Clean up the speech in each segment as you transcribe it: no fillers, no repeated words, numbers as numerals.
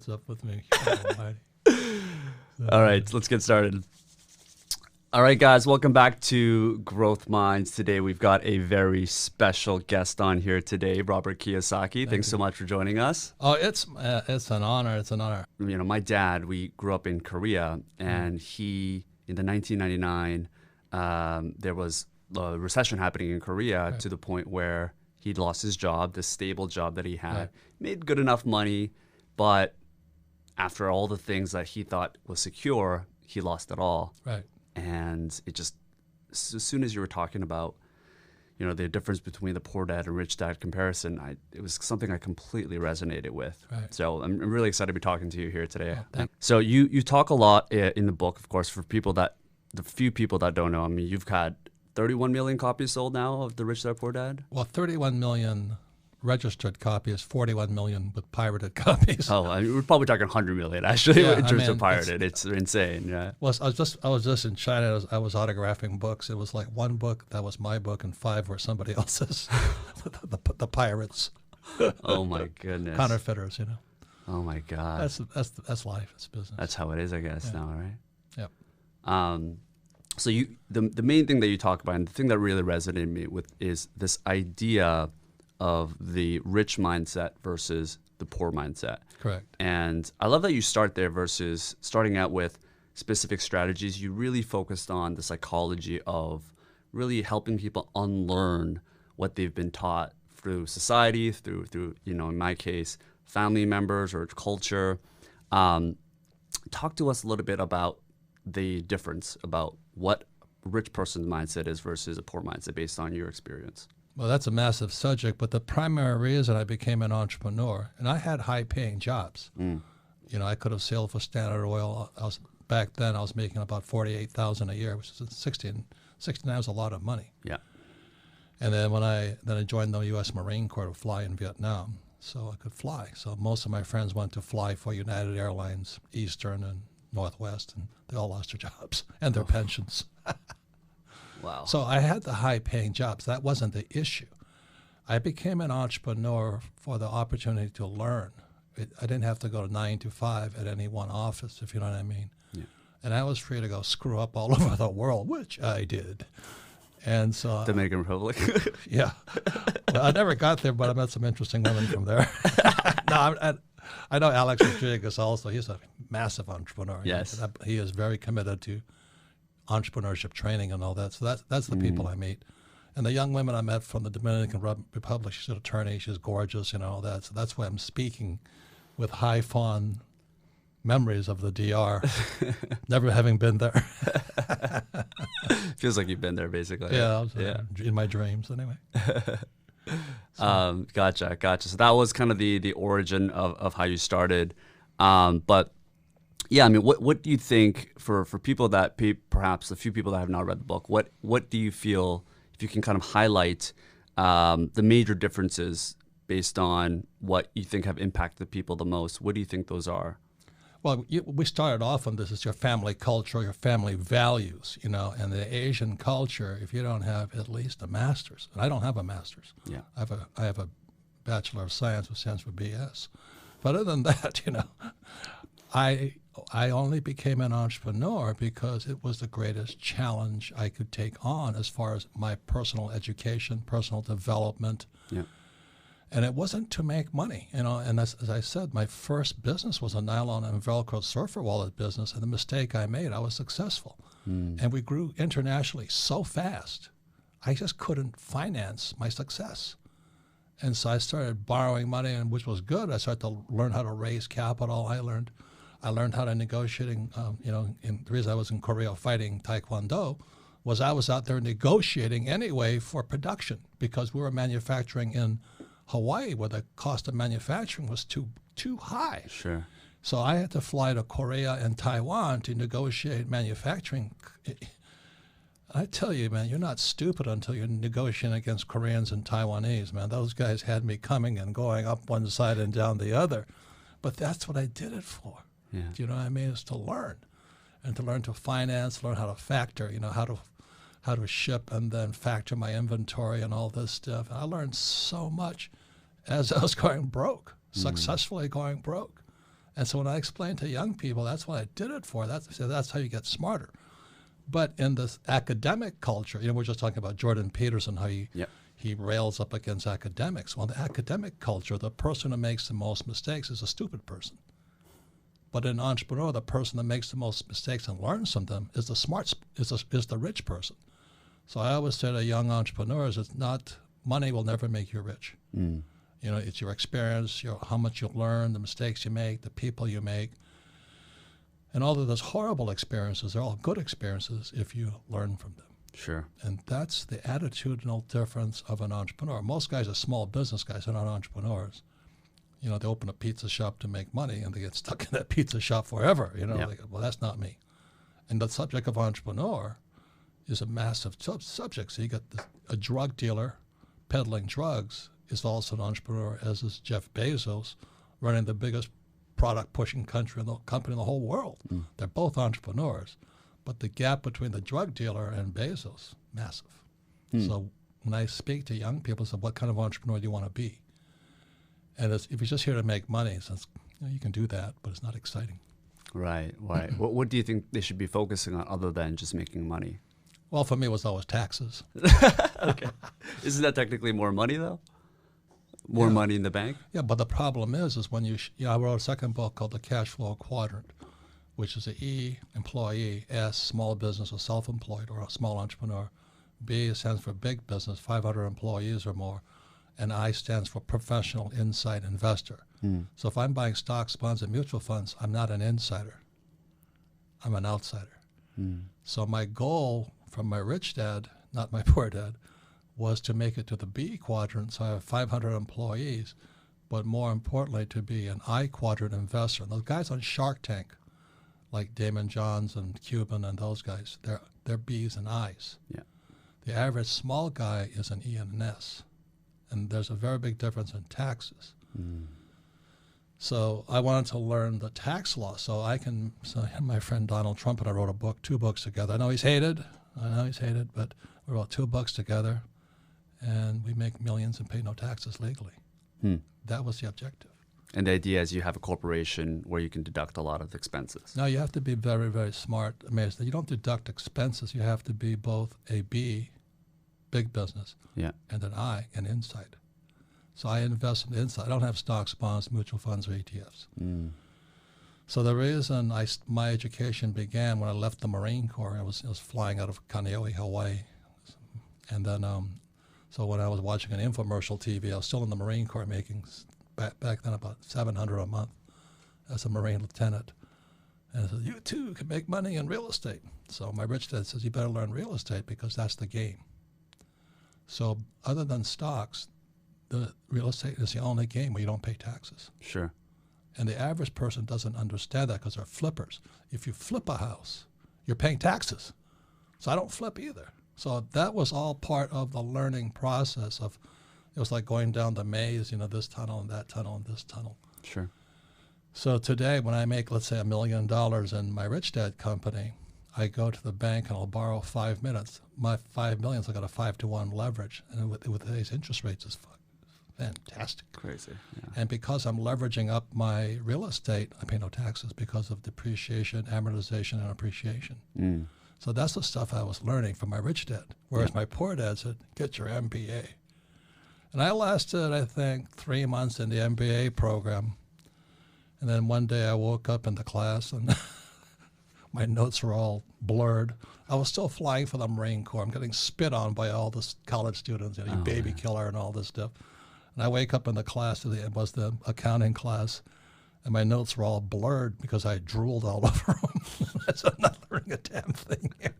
what's up with me. Almighty. All right, let's get started. All right, guys, welcome back to Growth Minds. Today we've got a very special guest on here today, Robert Kiyosaki. Thanks so much for joining us. Oh, it's an honor. It's an honor. You know, my dad, we grew up in Korea, and he, in the 1999, there was a recession happening in Korea to the point where he lost his job, this stable job that he had, made good enough money, but after all the things that he thought was secure, he lost it all. Right. And it just, as soon as you were talking about, you know, the difference between the poor dad and rich dad comparison, it was something I completely resonated with. Right. So I'm really excited to be talking to you here today. Oh, so you talk a lot in the book, of course, for people the few people that don't know. I mean, you've had 31 million copies sold now of The Rich Dad Poor Dad? Well, 31 million registered copies, 41 million with pirated copies. Oh, I mean, we're probably talking 100 million actually in terms of pirated. It's insane. Yeah. Well, I was just in China. I was autographing books. It was like one book that was my book, and 5 were somebody else's. the pirates. Oh my goodness. Counterfeiters, you know. Oh my God. That's life. It's business. That's how it is, I guess. Now, right? Yep. So the main thing that you talk about, and the thing that really resonated me with, is this idea of the rich mindset versus the poor mindset. Correct. And I love that you start there versus starting out with specific strategies. You really focused on the psychology of really helping people unlearn what they've been taught through society, through you know, in my case, family members or culture. Talk to us a little bit about the difference about what a rich person's mindset is versus a poor mindset based on your experience. Well, that's a massive subject, but the primary reason I became an entrepreneur, and I had high-paying jobs. You know, I could have sailed for Standard Oil. Back then, I was making about $48,000 a year, which is 69 was a lot of money. Yeah. And then I joined the U.S. Marine Corps to fly in Vietnam, so I could fly. So most of my friends went to fly for United Airlines, Eastern, and Northwest, and they all lost their jobs and their pensions. Wow. So I had the high-paying jobs. That wasn't the issue. I became an entrepreneur for the opportunity to learn. I didn't have to go to 9 to 5 at any one office, if you know what I mean. Yeah. And I was free to go screw up all over the world, which I did. And so Dominican Republic. yeah. Well, I never got there, but I met some interesting women from there. No, I know Alex Rodriguez also. He's a massive entrepreneur. Yes. He is very committed to entrepreneurship training and all that. So that's the people I meet. And the young women I met from the Dominican Republic, she's an attorney, she's gorgeous, you know, all that. So that's why I'm speaking with high fond memories of the DR, never having been there. Feels like you've been there, basically. Yeah, in my dreams anyway. Gotcha. So that was kind of the origin of how you started. But yeah, I mean, what do you think for people that perhaps a few people that have not read the book, what do you feel, if you can kind of highlight the major differences based on what you think have impacted people the most? What do you think those are? Well, we started off on this as your family culture, your family values, you know, and the Asian culture, if you don't have at least a master's, and I don't have a master's. Yeah. I have a Bachelor of Science with Science for BS. But other than that, you know, I only became an entrepreneur because it was the greatest challenge I could take on as far as my personal education, personal development. Yeah. And it wasn't to make money, you know. And as I said, my first business was a nylon and Velcro surfer wallet business. And the mistake I made, I was successful. And we grew internationally so fast, I just couldn't finance my success. And so I started borrowing money, and which was good. I started to learn how to raise capital. I learned how to negotiating. You know, the reason I was in Korea fighting Taekwondo was I was out there negotiating anyway for production because we were manufacturing in Hawaii, where the cost of manufacturing was too high. Sure. So I had to fly to Korea and Taiwan to negotiate manufacturing. I tell you, man, you're not stupid until you're negotiating against Koreans and Taiwanese, man. Those guys had me coming and going up one side and down the other. But that's what I did it for. Yeah. Do you know what I mean? Is to learn. And to learn to finance, learn how to factor, you know, how to ship and then factor my inventory and all this stuff. And I learned so much as I was going broke, successfully going broke. And so when I explain to young people, that's what I did it for. That's how you get smarter. But in this academic culture, we're just talking about Jordan Peterson, how he rails up against academics. Well, in the academic culture, the person who makes the most mistakes is a stupid person. But in entrepreneur, the person that makes the most mistakes and learns from them is the rich person. So I always say to young entrepreneurs, money will never make you rich. It's your experience, how much you learn, the mistakes you make, the people you make. And although there's horrible experiences, they're all good experiences if you learn from them. Sure. And that's the attitudinal difference of an entrepreneur. Most guys are small business guys, they're not entrepreneurs. They open a pizza shop to make money and they get stuck in that pizza shop forever. Well, that's not me. And the subject of entrepreneur is a massive subject. So you got a drug dealer peddling drugs is also an entrepreneur, as is Jeff Bezos, running the biggest product-pushing company in the whole world. They're both entrepreneurs. But the gap between the drug dealer and Bezos, massive. So when I speak to young people, I say, what kind of entrepreneur do you want to be? And if you're just here to make money, you can do that, but it's not exciting. Right. What do you think they should be focusing on other than just making money? Well, for me, it was always taxes. Okay. Isn't that technically more money, though? More money in the bank? Yeah, but the problem is when I wrote a second book called The Cash Flow Quadrant, which is the E, employee, S, small business or self-employed or a small entrepreneur. B stands for big business, 500 employees or more. And I stands for professional insight investor. So if I'm buying stocks, bonds, and mutual funds, I'm not an insider. I'm an outsider. So my goal from my rich dad, not my poor dad, was to make it to the B quadrant, so I have 500 employees, but more importantly, to be an I quadrant investor. And those guys on Shark Tank, like Damon Johns and Cuban and those guys, they're B's and I's. Yeah. The average small guy is an E and an S. And there's a very big difference in taxes. So I wanted to learn the tax law. So my friend Donald Trump and I wrote two books together. I know he's hated, but we wrote 2 books together. And we make millions and pay no taxes legally. That was the objective. And the idea is you have a corporation where you can deduct a lot of expenses. Now you have to be very, very smart. You don't deduct expenses. You have to be both a B, big business, and an I, an insider. So I invest in the inside. I don't have stocks, bonds, mutual funds, or ETFs. So the reason my education began when I left the Marine Corps, I was flying out of Kaneohe, Hawaii. And then so when I was watching an infomercial TV, I was still in the Marine Corps making back then about $700 a month as a Marine lieutenant. And I said, you too can make money in real estate. So my rich dad says, you better learn real estate because that's the game. So other than stocks, the real estate is the only game where you don't pay taxes. Sure. And the average person doesn't understand that because they're flippers. If you flip a house, you're paying taxes. So I don't flip either. So that was all part of the learning process of, it was like going down the maze, this tunnel and that tunnel and this tunnel. Sure. So today when I make, let's say, $1 million in my rich dad company, I go to the bank and I'll borrow 5 minutes. My $5 million, I got a 5-to-1 leverage. And with today's interest rates, it's fantastic. Crazy. Yeah. And because I'm leveraging up my real estate, I pay no taxes because of depreciation, amortization, and appreciation. So that's the stuff I was learning from my rich dad. Whereas my poor dad said, get your MBA. And I lasted, I think, 3 months in the MBA program. And then one day I woke up in the class and my notes were all blurred. I was still flying for the Marine Corps. I'm getting spit on by all the college students, you baby killer and all this stuff. And I wake up in the class, it was the accounting class, and my notes were all blurred because I drooled all over them. I said, I'm not learning a damn thing here.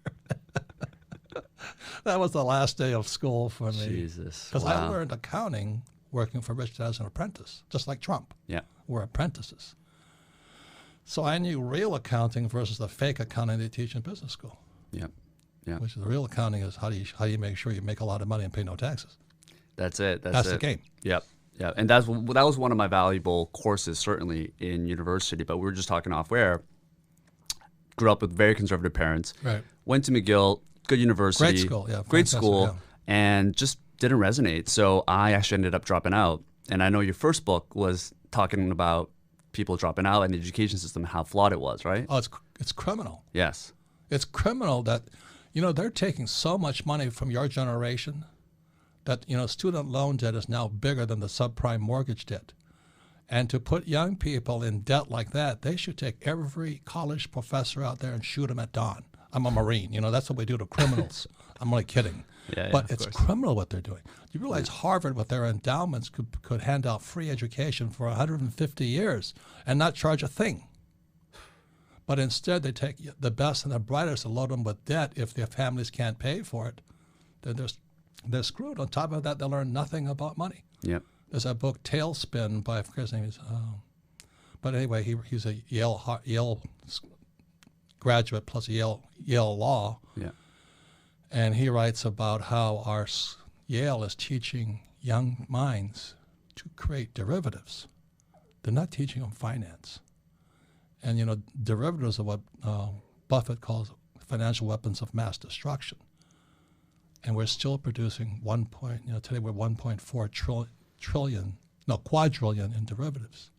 That was the last day of school for me. Jesus. Because I learned accounting working for Rich Dad as an apprentice, just like Trump. Yeah. We're apprentices. So I knew real accounting versus the fake accounting they teach in business school. Yeah. Yeah. Which is the real accounting is how do you make sure you make a lot of money and pay no taxes. That's it. That's the game. Yep. Yeah. And that was one of my valuable courses, certainly in university, but we were just talking off air. Grew up with very conservative parents. Right. Went to McGill, good university. Great school, yeah. Great school, and just didn't resonate. So I actually ended up dropping out. And I know your first book was talking about people dropping out and the education system, how flawed it was, right? Oh, it's criminal. Yes. It's criminal that, they're taking so much money from your generation that, student loan debt is now bigger than the subprime mortgage debt. And to put young people in debt like that, they should take every college professor out there and shoot them at dawn. I'm a Marine. That's what we do to criminals. I'm only kidding. Yeah, but it's course. criminal what they're doing. You realize Harvard, with their endowments, could hand out free education for 150 years and not charge a thing. But instead, they take the best and the brightest and load them with debt. If their families can't pay for it, then they're screwed. On top of that, they learn nothing about money. Yep. There's a book, Tailspin, by, I forget his name is, but anyway, he's a Yale graduate plus Yale Law. Yeah. And he writes about how Yale is teaching young minds to create derivatives. They're not teaching them finance. And, derivatives are what Buffett calls financial weapons of mass destruction. And we're still producing today we're 1.4 quadrillion in derivatives.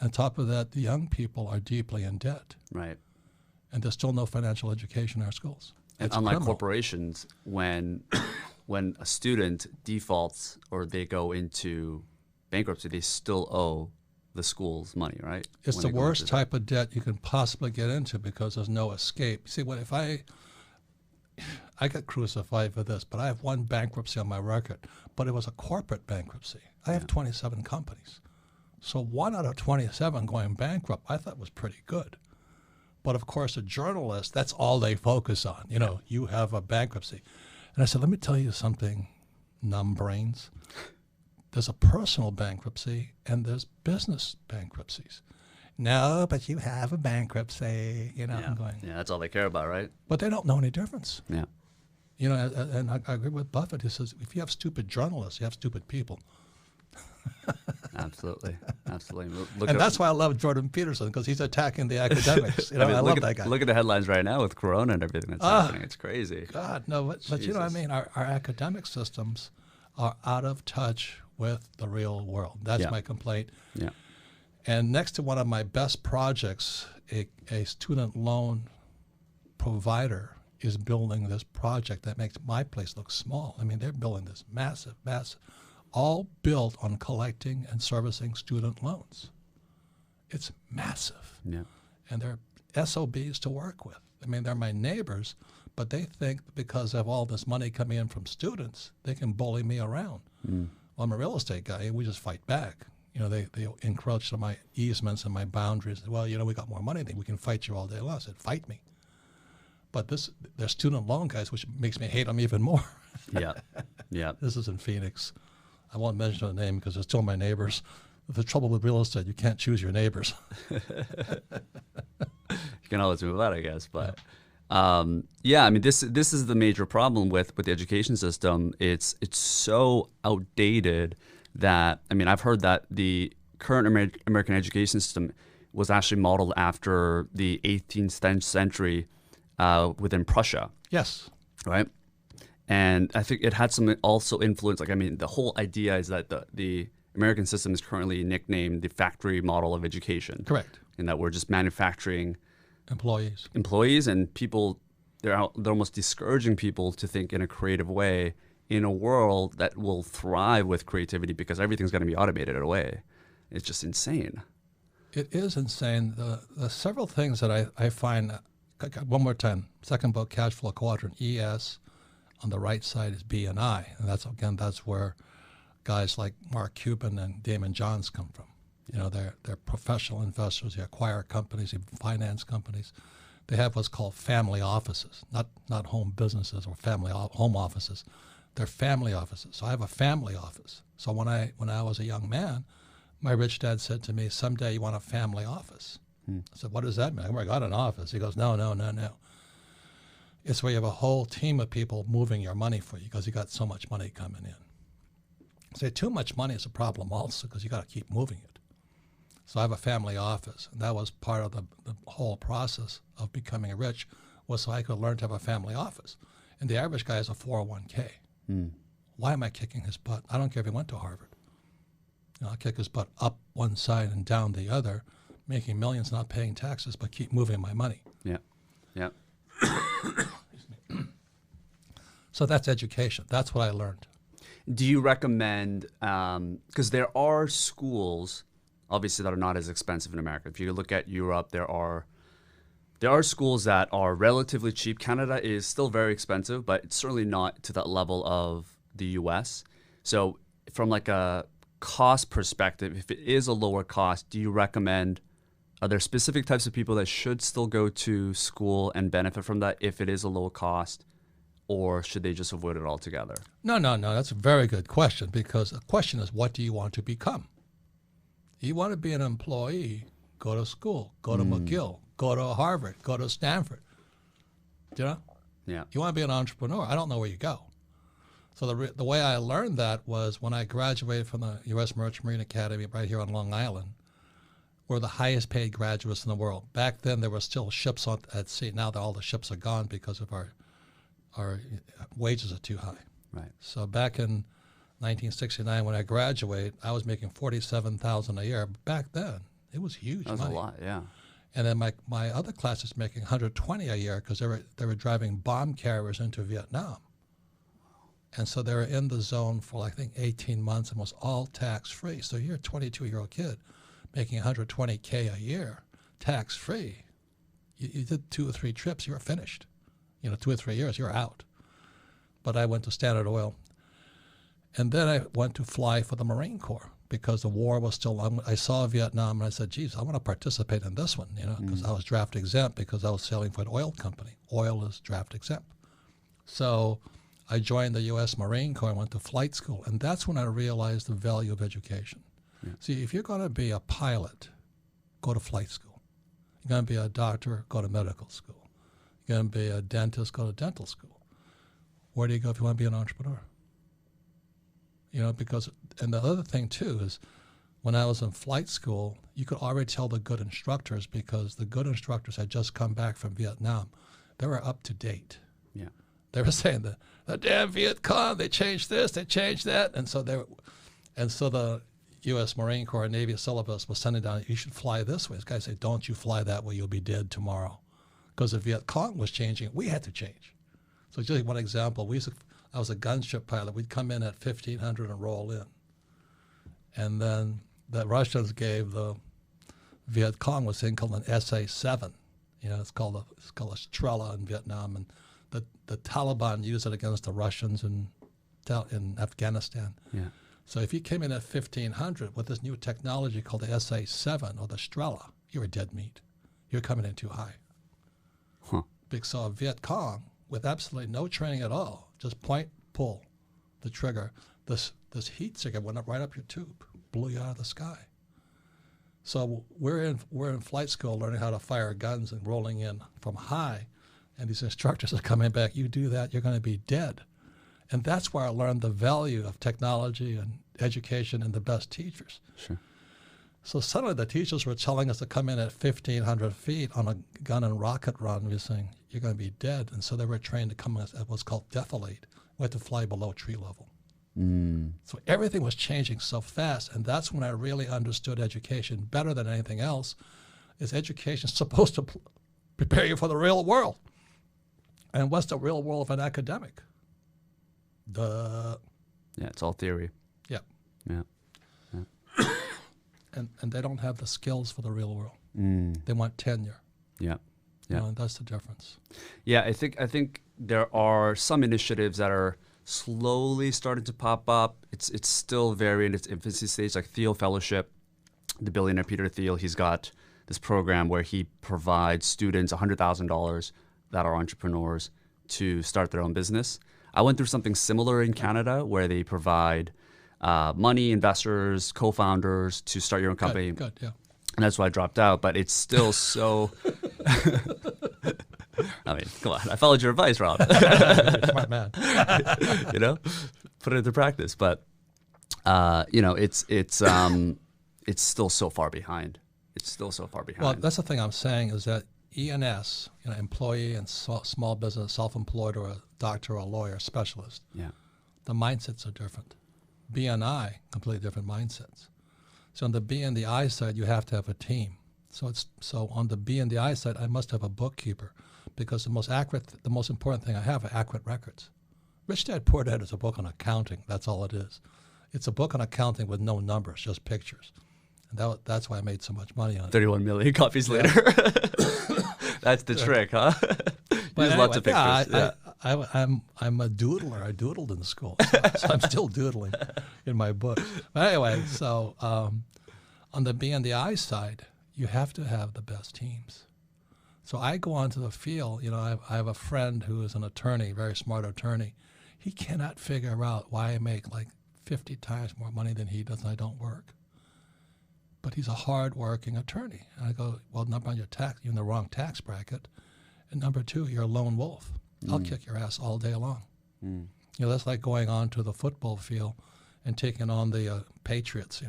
On top of that, the young people are deeply in debt. Right. And there's still no financial education in our schools. And It's unlike criminal. corporations, when a student defaults or they go into bankruptcy, they still owe the schools money, right? It's When the they go worst into type of debt you can possibly get into because there's no escape. See, if I get crucified for this, but I have one bankruptcy on my record, but it was a corporate bankruptcy. I have 27 companies. So 1 out of 27 going bankrupt, I thought was pretty good. But of course, a journalist, that's all they focus on. You have a bankruptcy. And I said, let me tell you something, numb brains. There's a personal bankruptcy and there's business bankruptcies. No, but you have a bankruptcy, I'm going. Yeah, that's all they care about, right? But they don't know any difference. Yeah. And I agree with Buffett. He says, if you have stupid journalists, you have stupid people. Absolutely. Absolutely. And that's why I love Jordan Peterson, because he's attacking the academics. I love that guy. Look at the headlines right now with Corona and everything that's happening. It's crazy. God, no, but you know what I mean? Our academic systems are out of touch with the real world. That's my complaint. Yeah. And next to one of my best projects, a student loan provider is building this project that makes my place look small. I mean, they're building this massive, all built on collecting and servicing student loans. It's massive. Yeah. And they're SOBs to work with. I mean, they're my neighbors, but they think because of all this money coming in from students, they can bully me around. Well, I'm a real estate guy. We just fight back. They encroach on my easements and my boundaries. Well, we got more money than we can fight you all day long. I said, fight me. But they're student loan guys, which makes me hate them even more. Yeah. Yeah. This is in Phoenix. I won't mention the name because they're still my neighbors. The trouble with real estate, you can't choose your neighbors. You can always move out, I guess. But I mean, this is the major problem with the education system. It's so outdated that, I mean, I've heard that the current American education system was actually modeled after the 18th century within Prussia. Yes. Right? And I think it had some also influence. Like, I mean, the whole idea is that the American system is currently nicknamed the factory model of education. Correct. In that we're just manufacturing employees and people, they're almost discouraging people to think in a creative way in a world that will thrive with creativity because everything's going to be automated away. It's just insane. It is insane. The several things that I find, one more time, second book, Cash Flow Quadrant, ES. On the right side is B and I. And that's where guys like Mark Cuban and Damon Johns come from. They're professional investors. They acquire companies, they finance companies. They have what's called family offices, not home businesses or home offices. They're family offices. So I have a family office. So when I was a young man, my rich dad said to me, someday you want a family office. I said, what does that mean? I got an office. He goes, no. It's where you have a whole team of people moving your money for you because you got so much money coming in. Say too much money is a problem also because you got to keep moving it. So I have a family office, and that was part of the whole process of becoming rich was so I could learn to have a family office. And the average guy has a 401k. Why am I kicking his butt? I don't care if he went to Harvard. I'll kick his butt up one side and down the other, making millions, not paying taxes, but keep moving my money. Yeah. Yeah. So that's education. That's what I learned. Do you recommend, because there are schools, obviously, that are not as expensive in America. If you look at Europe, there are schools that are relatively cheap. Canada is still very expensive, but it's certainly not to that level of the US. So from like a cost perspective, if it is a lower cost, do you recommend, are there specific types of people that should still go to school and benefit from that if it is a lower cost? Or should they just avoid it altogether? No. That's a very good question, because the question is, what do you want to become? You want to be an employee, go to school, go to McGill, go to Harvard, go to Stanford. Do you know? Yeah. You want to be an entrepreneur, I don't know where you go. So the way I learned that was when I graduated from the U.S. Merchant Marine Academy right here on Long Island. We're the highest paid graduates in the world. Back then, there were still ships at sea. Now all the ships are gone because of our wages are too high. Right. So back in 1969, when I graduated, I was making $47,000 a year. Back then, it was huge money. That was a lot, yeah. And then my other class is making $120 a year because they were driving bomb carriers into Vietnam. And so they were in the zone for, I think, 18 months and was all tax-free. So you're a 22-year-old kid making $120K a year, tax-free. You did 2 or 3 trips, you were finished. 2 or 3 years, you're out. But I went to Standard Oil. And then I went to fly for the Marine Corps because the war was still on. I saw Vietnam and I said, geez, I want to participate in this one, because I was draft exempt because I was sailing for an oil company. Oil is draft exempt. So I joined the U.S. Marine Corps and went to flight school. And that's when I realized the value of education. Yeah. See, if you're going to be a pilot, go to flight school. You're going to be a doctor, go to medical school. You're going to be a dentist, go to dental school. Where do you go if you want to be an entrepreneur? Because, and the other thing too is when I was in flight school, you could already tell the good instructors because the good instructors had just come back from Vietnam. They were up to date. Yeah. They were saying the damn Viet Cong, they changed this, they changed that. And so the U.S. Marine Corps and Navy syllabus was sending down, you should fly this way. This guy said, don't you fly that way, you'll be dead tomorrow. Because the Viet Cong was changing, we had to change. So just one example, I was a gunship pilot. We'd come in at 1500 and roll in. And then the Russians gave the Viet Cong was thing called an SA-7. It's called a Strela in Vietnam. And the Taliban used it against the Russians in Afghanistan. Yeah. So if you came in at 1500 with this new technology called the SA-7 or the Strela, you were dead meat. You're coming in too high. Huh. Because a Viet Cong, with absolutely no training at all, just point, pull the trigger. This heat seeker went right up your tube, blew you out of the sky. So we're in flight school learning how to fire guns and rolling in from high, and these instructors are coming back. You do that, you're going to be dead. And that's where I learned the value of technology and education and the best teachers. Sure. So suddenly the teachers were telling us to come in at 1,500 feet on a gun and rocket run. We were saying, you're going to be dead. And so they were trained to come at what's called defilade. We had to fly below tree level. So everything was changing so fast. And that's when I really understood education better than anything else. Is education supposed to prepare you for the real world? And what's the real world of an academic? Yeah, it's all theory. Yeah. Yeah. And they don't have the skills for the real world. They want tenure. Yeah. Yeah. And that's the difference. Yeah, I think there are some initiatives that are slowly starting to pop up. It's still very in its infancy stage, like Thiel Fellowship. The billionaire Peter Thiel, he's got this program where he provides students $100,000 that are entrepreneurs to start their own business. I went through something similar in Canada where they provide money, investors, co-founders to start your own company. Good, yeah. And that's why I dropped out, but it's still so... I mean, come on. I followed your advice, Rob. Smart man. Put it into practice. But, it's still so far behind. It's still so far behind. Well, that's the thing I'm saying is that E&S, employee and small business, self-employed, or a doctor or a lawyer, specialist, yeah, the mindsets are different. B&I, completely different mindsets. So on the B and the I side, you have to have a team. So on the B and the I side, I must have a bookkeeper, because the most important thing I have are accurate records. Rich Dad Poor Dad is a book on accounting. That's all it is. It's a book on accounting with no numbers, just pictures. And that's why I made so much money on it. 31 million copies later. That's the trick, huh? Use lots of pictures. I'm a doodler. I doodled in school, so I'm still doodling in my book. But anyway, so on the B and the I side, you have to have the best teams. So I go onto the field. I have a friend who is an attorney, very smart attorney. He cannot figure out why I make like 50 times more money than he does and I don't work. But he's a hard-working attorney. And I go, well, number one, you're in the wrong tax bracket. And number two, you're a lone wolf. I'll kick your ass all day long. That's like going on to the football field and taking on the Patriots,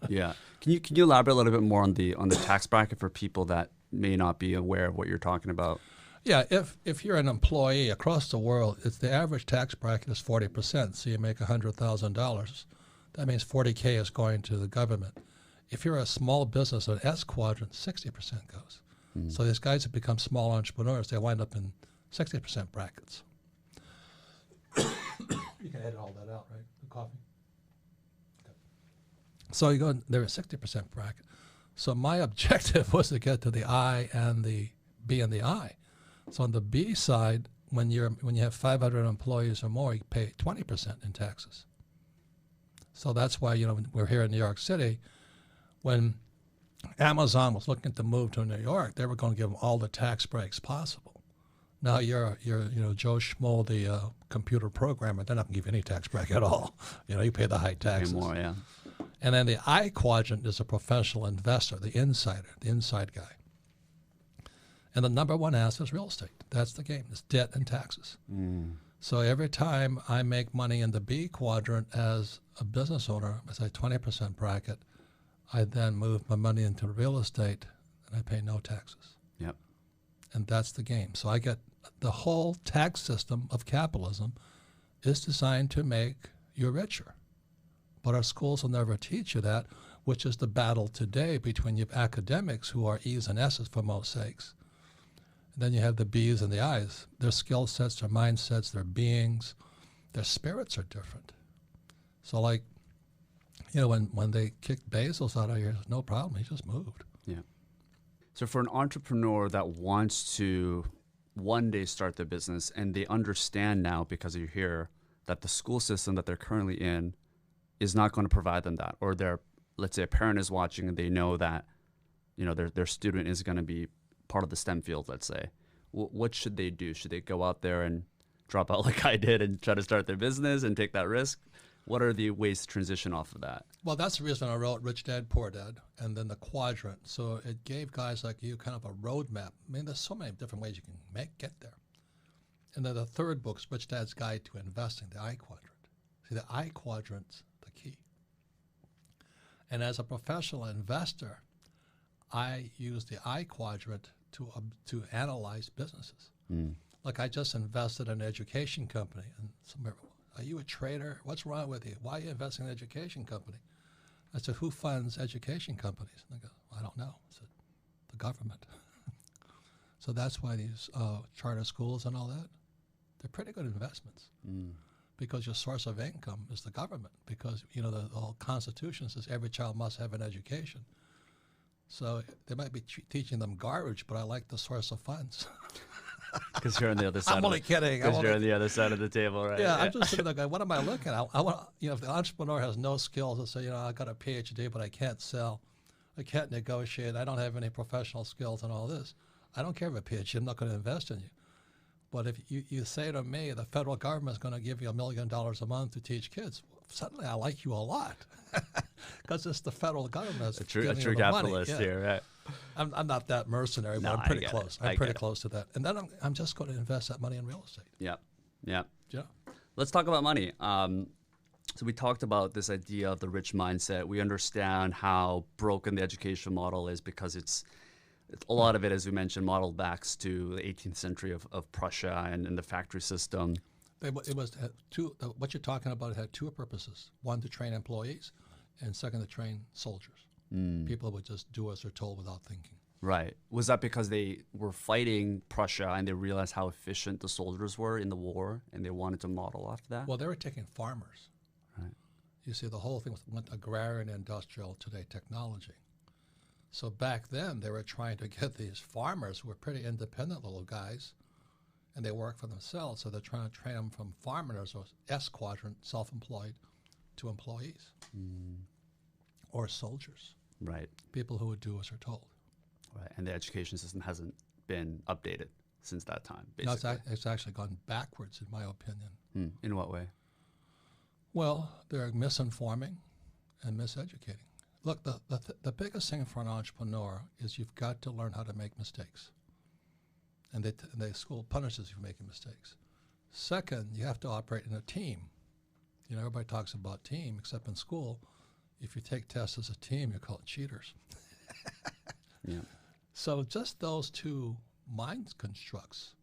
Yeah. Can you elaborate a little bit more on the tax bracket for people that may not be aware of what you're talking about? Yeah, if you're an employee across the world, the average tax bracket is 40%. So you make $100,000. That means 40K is going to the government. If you're a small business, an S quadrant, 60% goes. So these guys have become small entrepreneurs. They wind up in 60% brackets. You can edit all that out, right? The coffee. Okay. So you go, they're a 60% bracket. So my objective was to get to the I and the B and the I. So on the B side, when you have 500 employees or more, you pay 20% in taxes. So that's why we're here in New York City. When Amazon was looking to move to New York, they were going to give them all the tax breaks possible. Now you're Joe Schmo, the computer programmer. They're not going to give you any tax break at all. You pay the high taxes. Pay more, yeah. And then the I quadrant is a professional investor, the insider, the inside guy. And the number one asset is real estate. That's the game. It's debt and taxes. So every time I make money in the B quadrant as a business owner, as a 20% bracket, I then move my money into real estate and I pay no taxes. Yep. And that's the game. So I get the whole tax system of capitalism is designed to make you richer. But our schools will never teach you that, which is the battle today between you academics who are E's and S's for most sakes. And then you have the B's and the I's. Their skill sets, their mindsets, their beings, their spirits are different. So like, when they kicked Bezos out of here, no problem. He just moved. Yeah. So for an entrepreneur that wants to one day start their business and they understand now because you're here that the school system that they're currently in is not going to provide them that, or let's say a parent is watching and they know that, their student is going to be part of the STEM field, let's say. What should they do? Should they go out there and drop out like I did and try to start their business and take that risk? What are the ways to transition off of that? Well, that's the reason I wrote Rich Dad, Poor Dad, and then the quadrant. So it gave guys like you kind of a roadmap. I mean, there's so many different ways you can get there. And then the third book's Rich Dad's Guide to Investing, the I quadrant. See, the I quadrant's the key. And as a professional investor, I use the I quadrant to analyze businesses. Like I just invested in an education company, and are you a trader? What's wrong with you? Why are you investing in an education company? I said, who funds education companies? And they go, I don't know. I said, the government. So that's why these charter schools and all that, they're pretty good investments because your source of income is the government because, the whole Constitution says every child must have an education. So they might be teaching them garbage, but I like the source of funds. Because you're on the other side. I'm only kidding. Because you're on the other side of the table, right? Yeah, I'm just sitting there going, what am I looking at? I want, if the entrepreneur has no skills and say, I got a PhD, but I can't sell, I can't negotiate, I don't have any professional skills and all this. I don't care if a PhD, I'm not going to invest in you. But if you say to me, the federal government is going to give you $1 million a month to teach kids, suddenly I like you a lot because it's the federal government that's a true capitalist money. Here, right? I'm not that mercenary, but I'm pretty close. I'm pretty close to that. And then I'm just going to invest that money in real estate. Yeah. Let's talk about money. So we talked about this idea of the rich mindset. We understand how broken the education model is because it's a lot of it, as we mentioned, modeled back to the 18th century of Prussia and the factory system. It was what you're talking about had two purposes. One, to train employees, and second, to train soldiers. People would just do as they're told without thinking. Right. Was that because they were fighting Prussia and they realized how efficient the soldiers were in the war and they wanted to model after that? Well, they were taking farmers. Right. You see, the whole thing went agrarian, industrial, today technology. So back then, they were trying to get these farmers who were pretty independent little guys, and they work for themselves. So they're trying to train them from farmers or S quadrant, self-employed, to employees or soldiers. Right. People who would do as they're told. Right. And the education system hasn't been updated since that time, No, basically. it's actually gone backwards, in my opinion. In what way? Well, they're misinforming and miseducating. Look, the biggest thing for an entrepreneur is you've got to learn how to make mistakes. And the school punishes you for making mistakes. Second, you have to operate in a team. You know, everybody talks about team, except in school. If you take tests as a team, you're called cheaters. Yeah. So just those two mind constructs.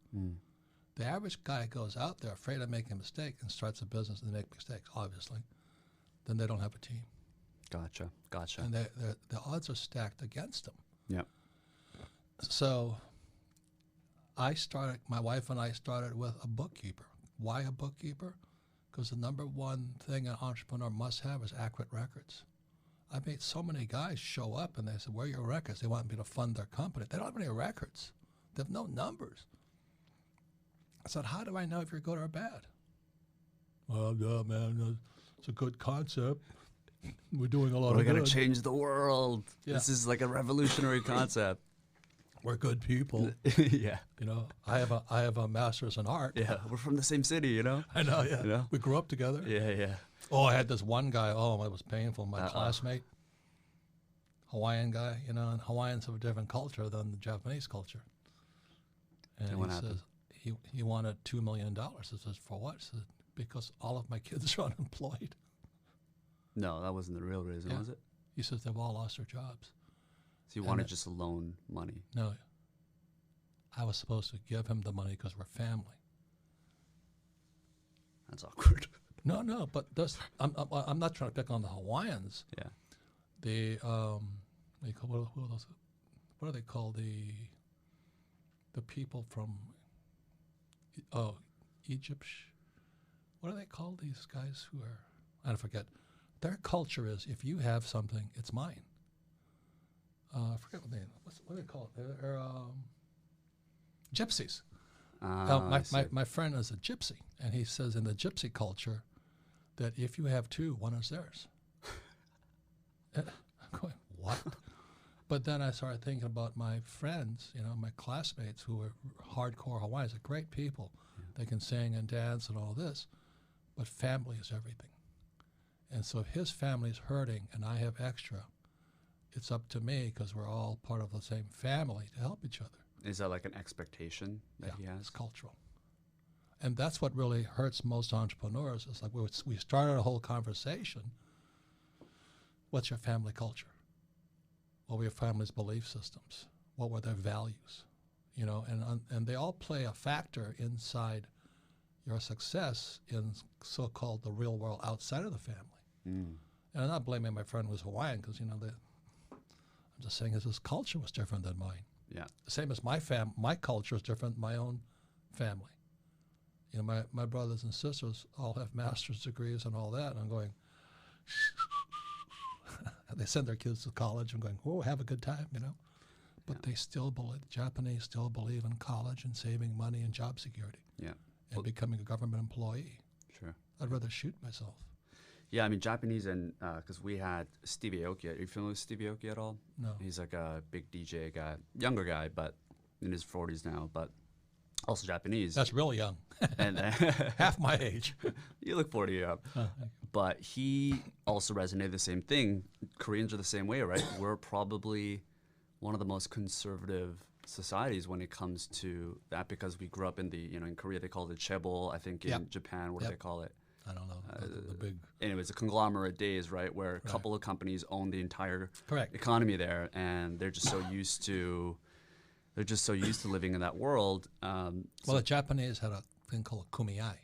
The average guy goes out there afraid of making a mistake and starts a business and they make mistakes, obviously. Then they don't have a team. Gotcha. And the odds are stacked against them. Yeah. So my wife and I started with a bookkeeper. Why a bookkeeper? Because the number one thing an entrepreneur must have is accurate records. I made so many guys show up and they said, where are your records? They want me to fund their company. They don't have any records. They have no numbers. I said, how do I know if you're good or bad? Well, yeah, man, it's a good concept. We're doing a lot We're of good. going to change the world. Yeah. This is like a revolutionary concept. We're good people. Yeah. You know, I have a master's in art. Yeah. We're from the same city, you know? I know, yeah. You know? We grew up together. Yeah. Oh, I had this one guy. Oh, it was painful. My classmate, Hawaiian guy, you know, and Hawaiians have a different culture than the Japanese culture. And what he happened? says he wanted $2 million. I says, for what? I said, because all of my kids are unemployed. No, that wasn't the real reason, Yeah. was it? He says they've all lost their jobs. So you wanted just to loan money. No, I was supposed to give him the money because we're family. That's awkward. No, but I'm not trying to pick on the Hawaiians. Yeah. The what are they called? The people from Egypt. What are they called? These guys who are, I forget. Their culture is if you have something, it's mine. I forget what do they call it? They're gypsies. My friend is a gypsy, and he says in the gypsy culture that if you have two, one is theirs. I'm going, what? But then I started thinking about my friends, you know, my classmates who are hardcore Hawaiians. They're great people. Yeah. They can sing and dance and all this, but family is everything. And so if his family's hurting and I have extra, it's up to me, because we're all part of the same family, to help each other. Is that like an expectation that he has? It's cultural. And that's what really hurts most entrepreneurs. It's like we started a whole conversation. What's your family culture? What were your family's belief systems? What were their values? You know, and they all play a factor inside your success in so-called the real world outside of the family. And I'm not blaming my friend who was Hawaiian, because, you know, I'm just saying his culture was different than mine. Yeah. Same as my culture is different than my own family. You know, my brothers and sisters all have master's degrees and all that, and I'm going, they send their kids to college and going, oh, have a good time, you know. But they still believe, the Japanese still believe in college and saving money and job security. Yeah. And becoming a government employee. Sure. I'd rather shoot myself. Yeah, I mean, Japanese, and because we had Stevie Aoki. Are you familiar with Stevie Aoki at all? No. He's like a big DJ guy, younger guy, but in his 40s now, but also Japanese. That's really young. And half my age. You look 40 years old. But he also resonated the same thing. Koreans are the same way, right? We're probably one of the most conservative societies when it comes to that, because we grew up in in Korea they call it chaebol. I think in Japan, what do they call it? I don't know. The big. Anyways, a conglomerate days, right, where a couple of companies own the entire economy there, and they're just so used to living in that world. Well, the Japanese had a thing called kumiai.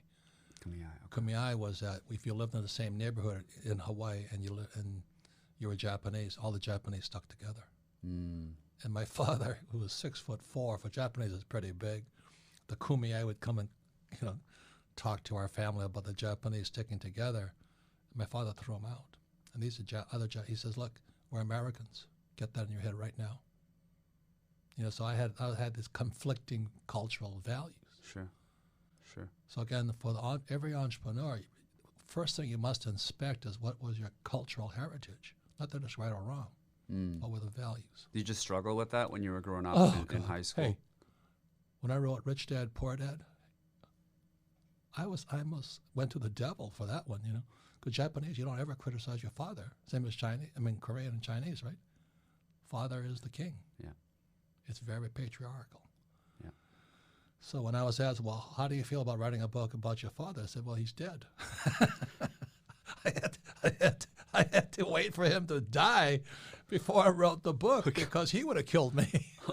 Kumiai was that if you lived in the same neighborhood in Hawaii and you were Japanese. All the Japanese stuck together. Mm. And my father, who was 6'4", for Japanese is pretty big, the kumiai would come and, talk to our family about the Japanese sticking together. My father threw them out. And these are he says, look, we're Americans. Get that in your head right now. So I had this conflicting cultural values. Sure. So again, for every entrepreneur, first thing you must inspect is what was your cultural heritage. Not that it's right or wrong. What were the values? Did you just struggle with that when you were growing up in high school? Hey, when I wrote Rich Dad, Poor Dad, I almost went to the devil for that one, Because Japanese, you don't ever criticize your father. Same as Korean and Chinese, right? Father is the king. Yeah. It's very patriarchal. Yeah. So when I was asked, well, how do you feel about writing a book about your father? I said, well, he's dead. I had to wait for him to die before I wrote the book because he would have killed me.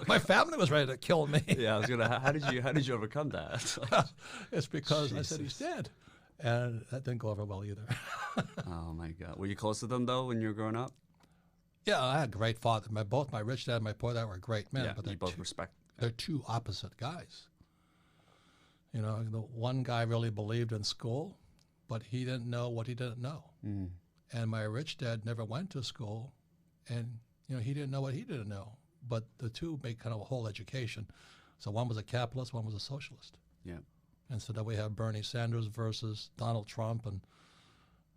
My family was ready to kill me. Yeah, I was gonna. How did you overcome that? It's because I Jesus. said he's dead, and that didn't go over well either. Oh my God, were you close to them though when you were growing up? Yeah, I had a great father. Both my rich dad and my poor dad were great men. Yeah, but you both respect. They're two opposite guys. The one guy really believed in school, but he didn't know what he didn't know. Mm. And my rich dad never went to school, and he didn't know what he didn't know. But the two make kind of a whole education. So one was a capitalist, one was a socialist. Yeah. And so then we have Bernie Sanders versus Donald Trump, and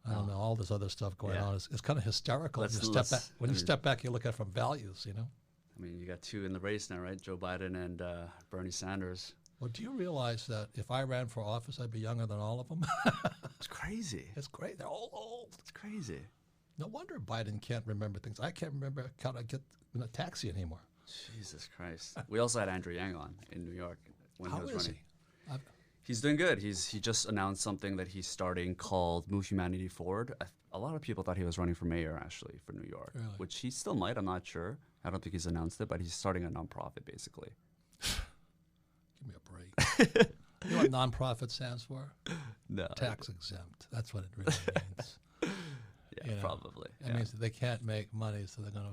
I don't know, all this other stuff going on. It's kind of hysterical. When you step back, you look at it from values. I mean, you got two in the race now, right? Joe Biden and Bernie Sanders. Well, do you realize that if I ran for office, I'd be younger than all of them? It's crazy. It's great. They're all old. It's crazy. No wonder Biden can't remember things. I can't remember how to get in a taxi anymore. Jesus Christ. We also had Andrew Yang on in New York when he was running. He? He's doing good. He just announced something that he's starting called Move Humanity Forward. A lot of people thought he was running for mayor, actually, for New York, Really? which he still might. I'm not sure. I don't think he's announced it, but he's starting a nonprofit, basically. Give me a break. You know what nonprofit stands for? No. Tax exempt. That's what it really means. Yeah, probably. It means that they can't make money, so they're going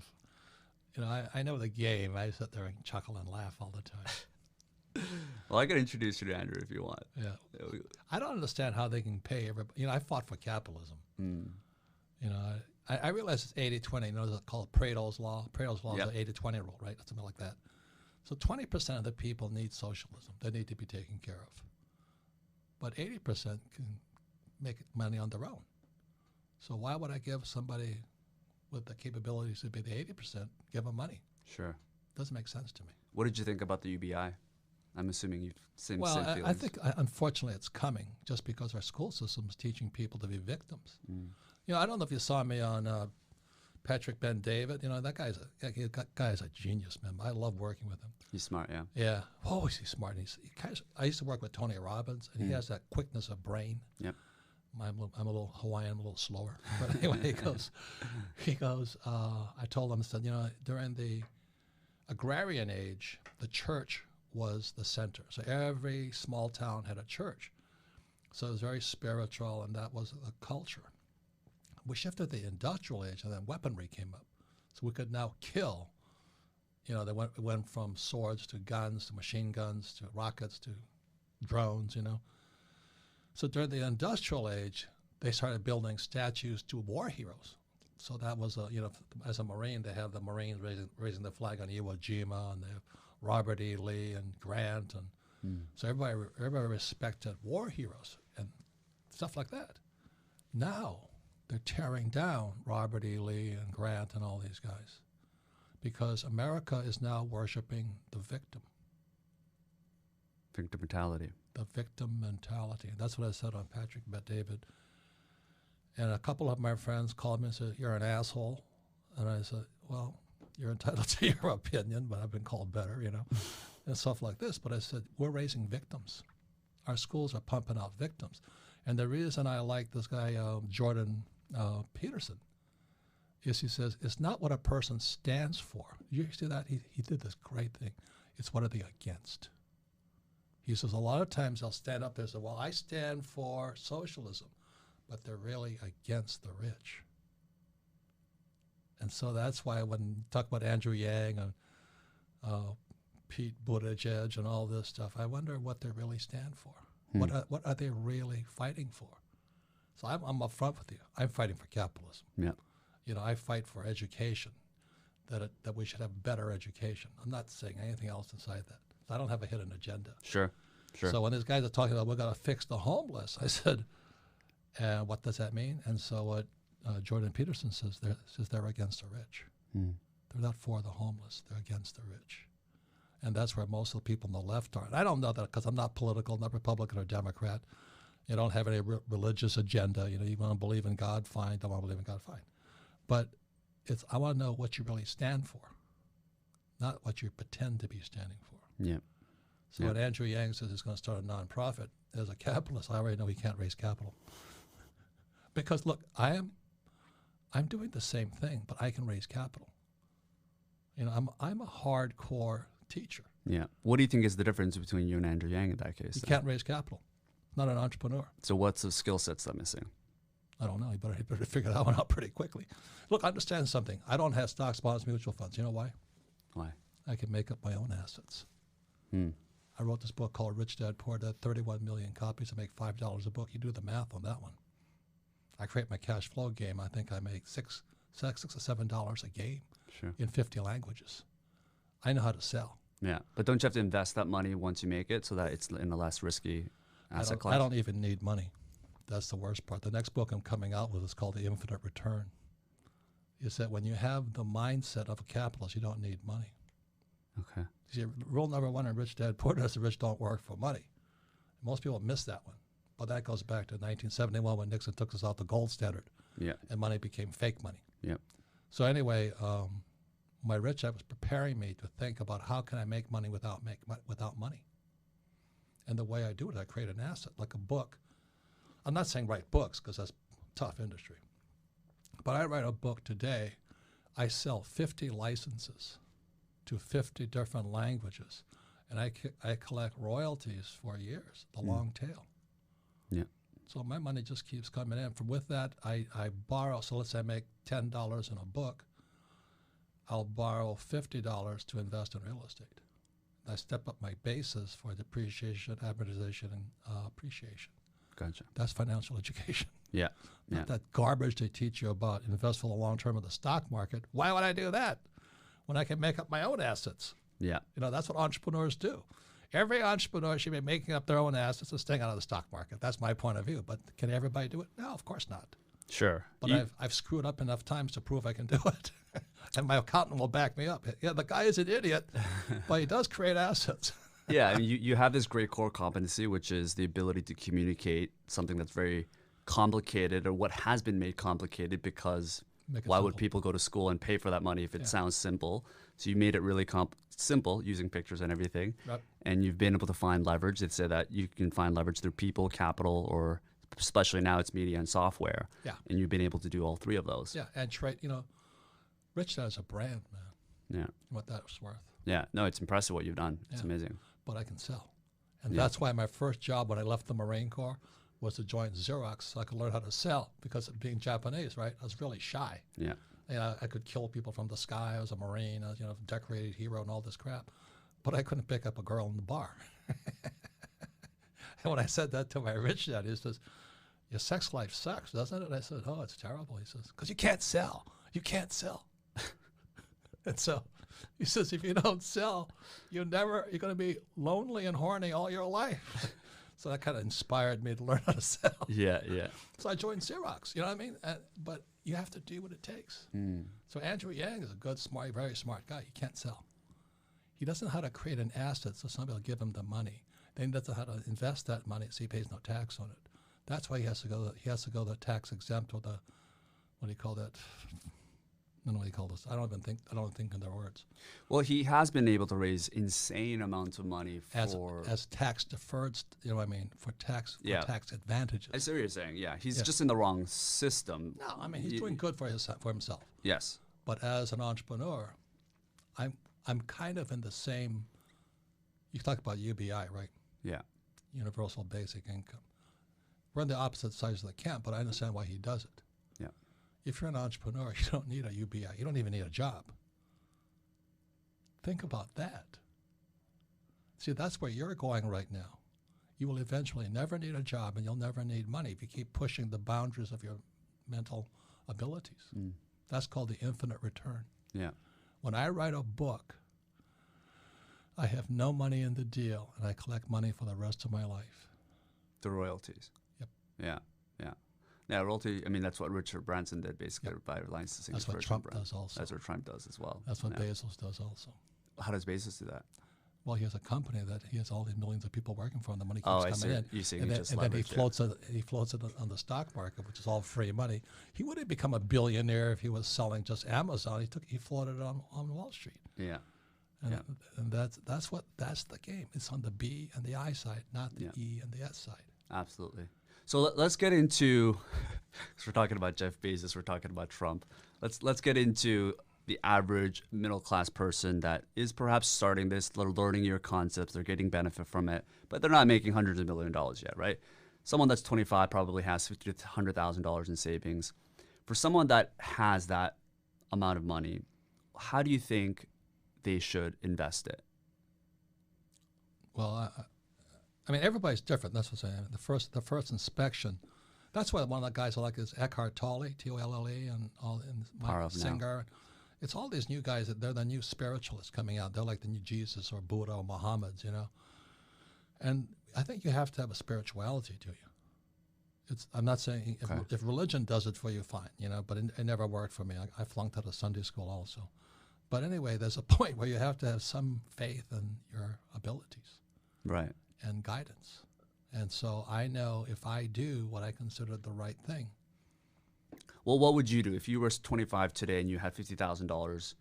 to, I know the game. I sit there and chuckle and laugh all the time. Well, I can introduce you to Andrew if you want. Yeah. I don't understand how they can pay everybody. I fought for capitalism. I realize it's 80-20. It's called Pareto's Law. Pareto's Law is the 80-20 rule, right? Something like that. So 20% of the people need socialism. They need to be taken care of. But 80% can make money on their own. So why would I give somebody with the capabilities to be the 80%, give them money? Sure. Doesn't make sense to me. What did you think about the UBI? I'm assuming you've seen Well, feelings. I think, unfortunately, it's coming just because our school system is teaching people to be victims. I don't know if you saw me on Patrick Ben David. That guy's a genius, man. I love working with him. He's smart, yeah. Yeah. Oh, is he smart? I used to work with Tony Robbins, and he has that quickness of brain. Yep. I'm a little Hawaiian, I'm a little slower. But anyway, he goes, I told him, I said, during the agrarian age, the church was the center. So every small town had a church. So it was very spiritual, and that was the culture. We shifted to the industrial age, and then weaponry came up. So we could now kill. They went from swords to guns to machine guns to rockets to drones, So during the industrial age, they started building statues to war heroes. So that was, as a Marine, they have the Marines raising the flag on Iwo Jima, and they have Robert E. Lee and Grant. And so everybody respected war heroes and stuff like that. Now they're tearing down Robert E. Lee and Grant and all these guys because America is now worshiping the victim. Victim mentality. The victim mentality. And that's what I said on Patrick Bet-David. And a couple of my friends called me and said, "You're an asshole." And I said, "Well, you're entitled to your opinion, but I've been called better, and stuff like this." But I said, we're raising victims. Our schools are pumping out victims. And the reason I like this guy, Jordan Peterson, is he says, it's not what a person stands for. You see that? He did this great thing. It's what are they against? He says a lot of times they'll stand up there and say, well, I stand for socialism, but they're really against the rich. And so that's why when you talk about Andrew Yang and Pete Buttigieg and all this stuff, I wonder what they really stand for. What are they really fighting for? So I'm upfront with you. I'm fighting for capitalism. Yeah. You know, I fight for education, that we should have better education. I'm not saying anything else inside that. I don't have a hidden agenda. Sure. So when these guys are talking about we're going to fix the homeless, I said, what does that mean? And so what Jordan Peterson says, they're against the rich. They're not for the homeless. They're against the rich. And that's where most of the people on the left are. And I don't know that because I'm not political, not Republican or Democrat. You don't have any religious agenda. You know, you want to believe in God, fine. Don't want to believe in God, fine. But I want to know what you really stand for, not what you pretend to be standing for. Yeah. So when Andrew Yang says he's going to start a nonprofit, as a capitalist, I already know he can't raise capital. Because look, I'm doing the same thing, but I can raise capital. You know, I'm a hardcore teacher. Yeah. What do you think is the difference between you and Andrew Yang in that case? You can't raise capital. Not an entrepreneur. So what's the skill sets that missing? I don't know. You better figure that one out pretty quickly. Look, understand something. I don't have stocks, bonds, mutual funds. You know why? Why? I can make up my own assets. I wrote this book called Rich Dad Poor Dad, 31 million copies. I make $5 a book. You do the math on that one. I create my cash flow game. I think I make $6 or $7 a game in 50 languages. I know how to sell. Yeah, but don't you have to invest that money once you make it so that it's in a less risky asset class? I don't even need money. That's the worst part. The next book I'm coming out with is called The Infinite Return. Is that when you have the mindset of a capitalist, you don't need money. Okay. See, rule number one in Rich Dad Poor Dad is the rich don't work for money. Most people miss that one. But that goes back to 1971 when Nixon took us out the gold standard. Yeah. And money became fake money. Yeah. So anyway, my Rich Dad was preparing me to think about how can I make money without money. And the way I do it, I create an asset, like a book. I'm not saying write books because that's tough industry. But I write a book today. I sell 50 licenses to 50 different languages. And I collect royalties for years, the long tail. Yeah. So my money just keeps coming in. From with that, I borrow. So let's say I make $10 in a book. I'll borrow $50 to invest in real estate. I step up my basis for depreciation, amortization, and appreciation. Gotcha. That's financial education. Yeah. Not that garbage they teach you about invest for the long term of the stock market. Why would I do that when I can make up my own assets? Yeah. You know, that's what entrepreneurs do. Every entrepreneur should be making up their own assets and staying out of the stock market. That's my point of view. But can everybody do it? No, of course not. Sure. But I've screwed up enough times to prove I can do it. And my accountant will back me up. Yeah, the guy is an idiot, but he does create assets. Yeah, I mean, you have this great core competency, which is the ability to communicate something that's very complicated or what has been made complicated because why would people go to school and pay for that money if it sounds simple? So you made it really simple using pictures and everything. Right. And you've been able to find leverage. They say that you can find leverage through people, capital, or especially now it's media and software. Yeah. And you've been able to do all three of those. Yeah, and trade, you know, Rich Dad is a brand, man. Yeah. What that's worth. Yeah, no, it's impressive what you've done. It's amazing. But I can sell. And that's why my first job when I left the Marine Corps was to join Xerox so I could learn how to sell because of being Japanese, right? I was really shy. Yeah. You know, I could kill people from the sky. I was a Marine, I was, you know, decorated hero and all this crap. But I couldn't pick up a girl in the bar. And when I said that to my Rich Dad, he says, your sex life sucks, doesn't it? I said, oh, it's terrible. He says, because you can't sell. You can't sell. And so he says, if you don't sell, you're going to be lonely and horny all your life. So that kind of inspired me to learn how to sell. Yeah, yeah. So I joined Xerox, you know what I mean? But you have to do what it takes. So Andrew Yang is a good, smart, very smart guy. He can't sell. He doesn't know how to create an asset so somebody will give him the money. Then he doesn't know how to invest that money so he pays no tax on it. That's why he has to go the tax exempt or the, what do you call that? I don't know what you call this. I don't think in their words. Well, he has been able to raise insane amounts of money as tax deferred. You know what I mean? For tax advantages. I see what you're saying. Yeah, he's just in the wrong system. No, I mean he's doing good for himself. Yes. But as an entrepreneur, I'm kind of in the same. You talk about UBI, right? Yeah. Universal Basic Income. We're on the opposite sides of the camp, but I understand why he does it. Yeah. If you're an entrepreneur, you don't need a UBI. You don't even need a job. Think about that. See, that's where you're going right now. You will eventually never need a job, and you'll never need money if you keep pushing the boundaries of your mental abilities. That's called the infinite return. Yeah. When I write a book, I have no money in the deal, and I collect money for the rest of my life. The royalties. Yep. Yeah. Yeah. Yeah, royalty, I mean, that's what Richard Branson did, basically, by licensing. That's what Trump does also. That's what Trump does as well. That's what Bezos does also. How does Bezos do that? Well, he has a company that he has all these millions of people working for him. The money keeps coming in. You see, and then he floats it on the stock market, which is all free money. He wouldn't become a billionaire if he was selling just Amazon. He floated it on Wall Street. Yeah. And that's the game. It's on the B and the I side, not the E and the S side. Absolutely. So let's get into, because we're talking about Jeff Bezos, we're talking about Trump. Let's get into the average middle-class person that is perhaps starting this, they're learning your concepts, they're getting benefit from it, but they're not making hundreds of $1 million yet, right? Someone that's 25 probably has $50,000 to $100,000 in savings. For someone that has that amount of money, how do you think they should invest it? Well, I mean, everybody's different. That's what I'm saying. The first inspection. That's why one of the guys I like is Eckhart Tolle, Tolle, and Mike Singer. It's all these new guys that they're the new spiritualists coming out. They're like the new Jesus or Buddha or Muhammad, you know. And I think you have to have a spirituality to you. I'm not saying if religion does it for you, fine, you know. But it never worked for me. I flunked out of Sunday school also. But anyway, there's a point where you have to have some faith in your abilities, right, and guidance. And so I know if I do what I consider the right thing. Well, what would you do if you were 25 today and you had $50,000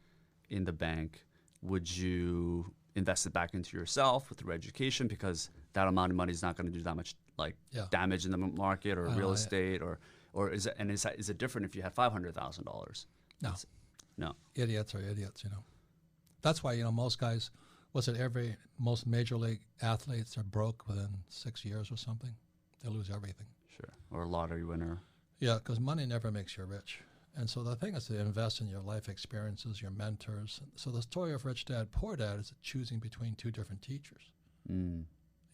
in the bank? Would you invest it back into yourself with your education, because that amount of money is not going to do that much damage in the market or real estate, or is it different if you had $500,000? No. Idiots are idiots, you know. That's why, you know, most guys, most major league athletes are broke within 6 years or something. They lose everything. Sure. Or a lottery winner. Yeah, because money never makes you rich. And so the thing is to invest in your life experiences, your mentors. So the story of Rich Dad, Poor Dad is choosing between two different teachers. You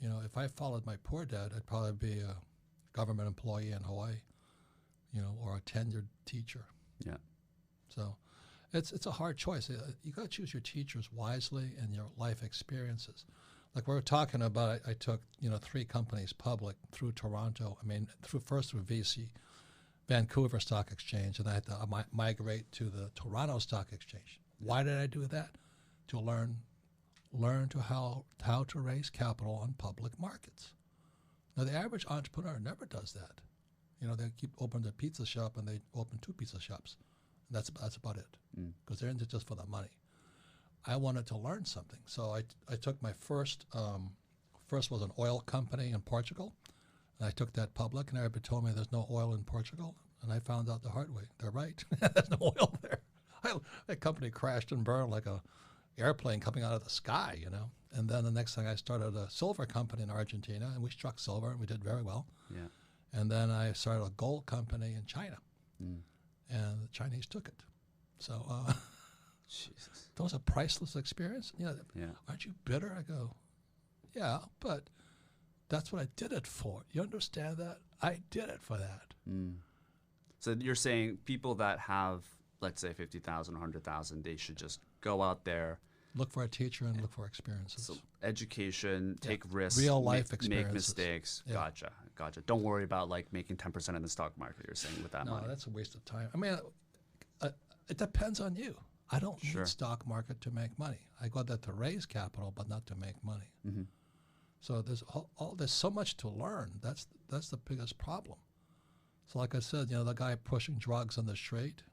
know, if I followed my poor dad, I'd probably be a government employee in Hawaii, you know, or a tenured teacher. Yeah. So it's a hard choice. You got to choose your teachers wisely and your life experiences. Like we were talking about, I took, you know, 3 companies public through Toronto. I mean, first through VC, Vancouver Stock Exchange, and I had to migrate to the Toronto Stock Exchange. Why did I do that? To learn how to raise capital on public markets. Now, the average entrepreneur never does that. You know, they keep opening their pizza shop and they open 2 pizza shops. And that's about it, because they're in it just for the money. I wanted to learn something, so I took my first was an oil company in Portugal, and I took that public, and everybody told me there's no oil in Portugal, and I found out the hard way. They're right. There's no oil there. That company crashed and burned like a airplane coming out of the sky, you know. And then the next thing I started a silver company in Argentina, and we struck silver, and we did very well. Yeah. And then I started a gold company in China, and the Chinese took it. So Jesus. That was a priceless experience. You know, aren't you bitter? I go, yeah, but that's what I did it for. You understand that? I did it for that. So you're saying people that have, let's say, 50,000, 100,000, they should just go out there, look for a teacher and look for experiences. So education, take risks, real life experiences. Make mistakes. Yeah. Gotcha. Don't worry about like making 10% in the stock market. You're saying with that money. No, that's a waste of time. I mean, it depends on you. I don't need stock market to make money. I got that to raise capital, but not to make money. So there's so much to learn. That's the biggest problem. So like I said, you know, the guy pushing drugs on the street,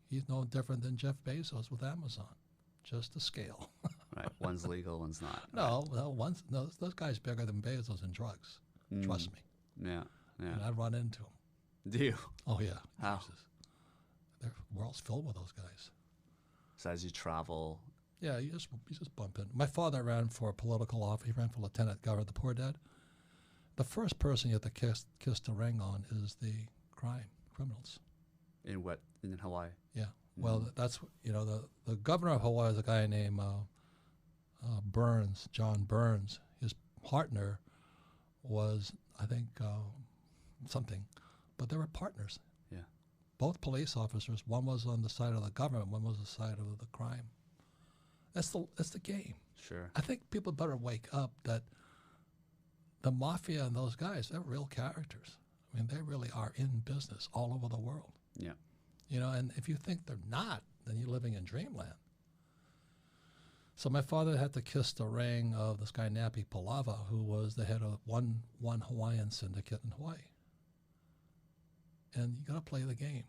he's no different than Jeff Bezos with Amazon, just the scale. Right, one's legal, one's not. Those guys bigger than Bezos in drugs. Trust me. Yeah. And I run into them. Do you? Oh yeah. How? The world's filled with those guys. So as you travel. Yeah, you just bump in. My father ran for a political office. He ran for lieutenant governor, the poor dad. The first person you have to kiss the ring on is the criminals. In in Hawaii. Yeah. Well, that's, the governor of Hawaii is a guy named Burns, John Burns. His partner was, I think, something, but they were partners. Yeah. Both police officers. One was on the side of the government. One was the side of the crime. That's the game. Sure. I think people better wake up that the mafia and those guys, they're real characters. I mean, they really are in business all over the world. Yeah. And if you think they're not, then you're living in dreamland. So my father had to kiss the ring of this guy, Napi Palava, who was the head of one Hawaiian syndicate in Hawaii. And you got to play the game.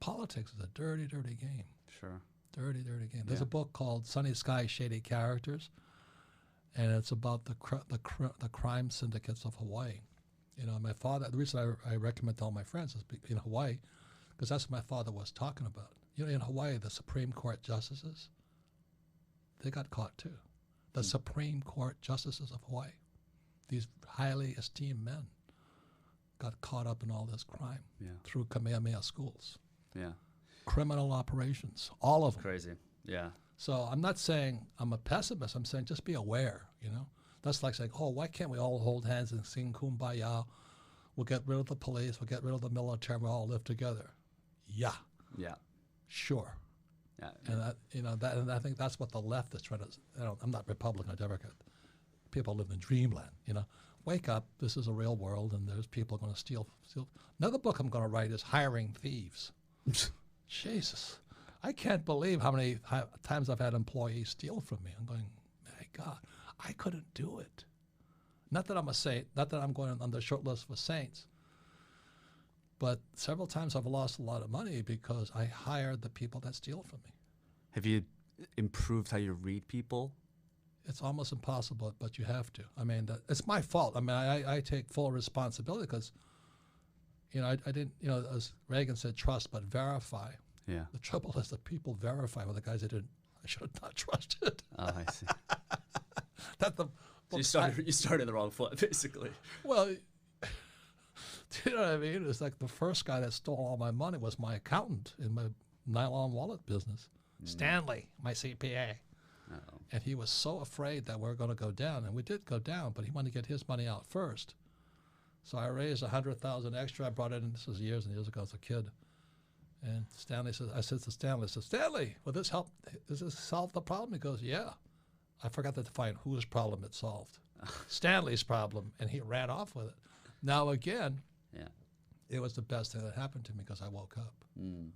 Politics is a dirty, dirty game. Sure. Dirty, dirty game. There's a book called Sunny Sky, Shady Characters, and it's about the crime syndicates of Hawaii. My father, the reason I recommend to all my friends is in Hawaii, because that's what my father was talking about. In Hawaii, the Supreme Court justices, they got caught too. The Supreme Court justices of Hawaii, these highly esteemed men, got caught up in all this crime through Kamehameha schools. Yeah. Criminal operations, all of them. Crazy. Yeah. So I'm not saying I'm a pessimist. I'm saying just be aware, That's like saying, oh, why can't we all hold hands and sing Kumbaya? We'll get rid of the police. We'll get rid of the military. We'll all live together. Yeah. Yeah. Sure. Yeah. And and I think that's what the left is trying to. I'm not Republican or Democrat. People live in dreamland. Wake up. This is a real world, and there's people going to steal. Another book I'm going to write is Hiring Thieves. Jesus, I can't believe how many times I've had employees steal from me. I'm going, my God, I couldn't do it. Not that I'm a saint. Not that I'm going on the short list for saints. But several times I've lost a lot of money because I hired the people that steal from me. Have you improved how you read people? It's almost impossible, but you have to. I mean, it's my fault. I mean, I take full responsibility because, I didn't, as Reagan said, trust but verify. Yeah. The trouble is that people verify with the guys I should have not trusted. Oh, I see. So you started the wrong foot, basically. Well, do you know what I mean? It's like the first guy that stole all my money was my accountant in my nylon wallet business, Stanley, my CPA. Uh-oh. And he was so afraid that we were going to go down, and we did go down, but he wanted to get his money out first. So I raised $100,000 extra. I brought it in. This was years and years ago as a kid. And Stanley says, I said to Stanley, Stanley, will this help? Does this solve the problem? He goes, yeah. I forgot to define whose problem it solved. Stanley's problem, and he ran off with it. Now again, it was the best thing that happened to me because I woke up. Mm.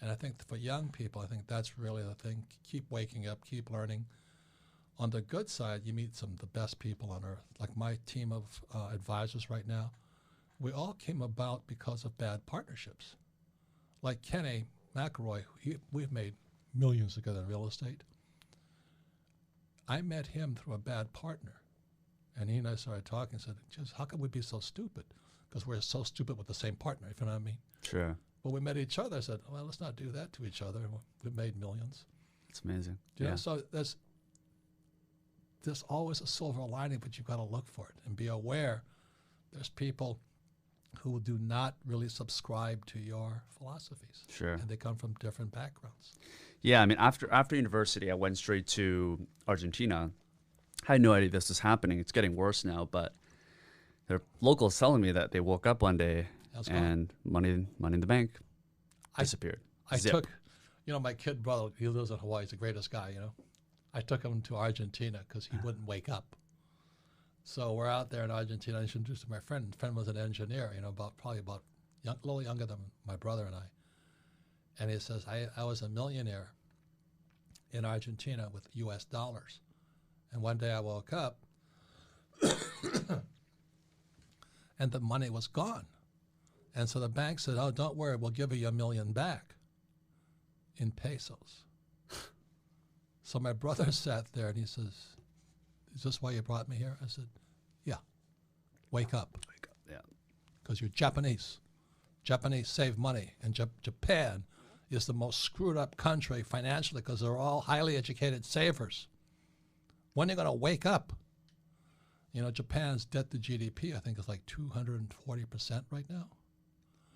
And I think for young people, I think that's really the thing. Keep waking up, keep learning. On the good side, you meet some of the best people on earth. Like my team of advisors right now, we all came about because of bad partnerships. Like Kenny McElroy, we've made millions together in real estate. I met him through a bad partner. And he and I started talking and said, just how can we be so stupid? Because we're so stupid with the same partner, if you know what I mean. Sure. When we met each other, I said, well, let's not do that to each other. We've made millions. It's amazing. Yeah. So there's always a silver lining, but you've got to look for it and be aware there's people who do not really subscribe to your philosophies. Sure. And they come from different backgrounds. Yeah, I mean, after university, I went straight to Argentina. I had no idea this was happening. It's getting worse now, but there are locals telling me that they woke up one day and money in the bank disappeared. I took, my kid brother, he lives in Hawaii, he's the greatest guy, I took him to Argentina because he wouldn't wake up. So we're out there in Argentina. I introduced to my friend. My friend was an engineer, probably a little younger than my brother and I. And he says, I was a millionaire in Argentina with US dollars. And one day I woke up and the money was gone. And so the bank said, oh, don't worry, we'll give you $1 million back in pesos. So my brother sat there and he says, is this why you brought me here? I said, yeah, wake up. Wake up, yeah. Because you're Japanese. Japanese save money. And Japan is the most screwed up country financially because they're all highly educated savers. When are you going to wake up? Japan's debt to GDP, I think, is like 240% right now.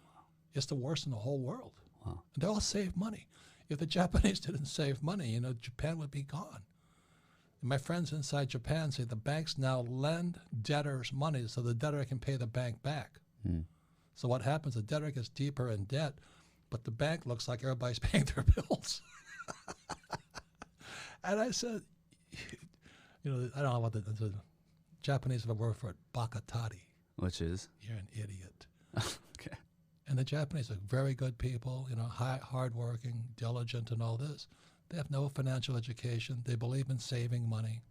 Wow. It's the worst in the whole world. Wow. And they all saved money. If the Japanese didn't save money, Japan would be gone. And my friends inside Japan say the banks now lend debtors money so the debtor can pay the bank back. So what happens, the debtor gets deeper in debt, but the bank looks like everybody's paying their bills. And I said, I don't know what the Japanese have a word for it, bakatari. Which is? You're an idiot. Okay. And the Japanese are very good people, hardworking, diligent, and all this. They have no financial education. They believe in saving money.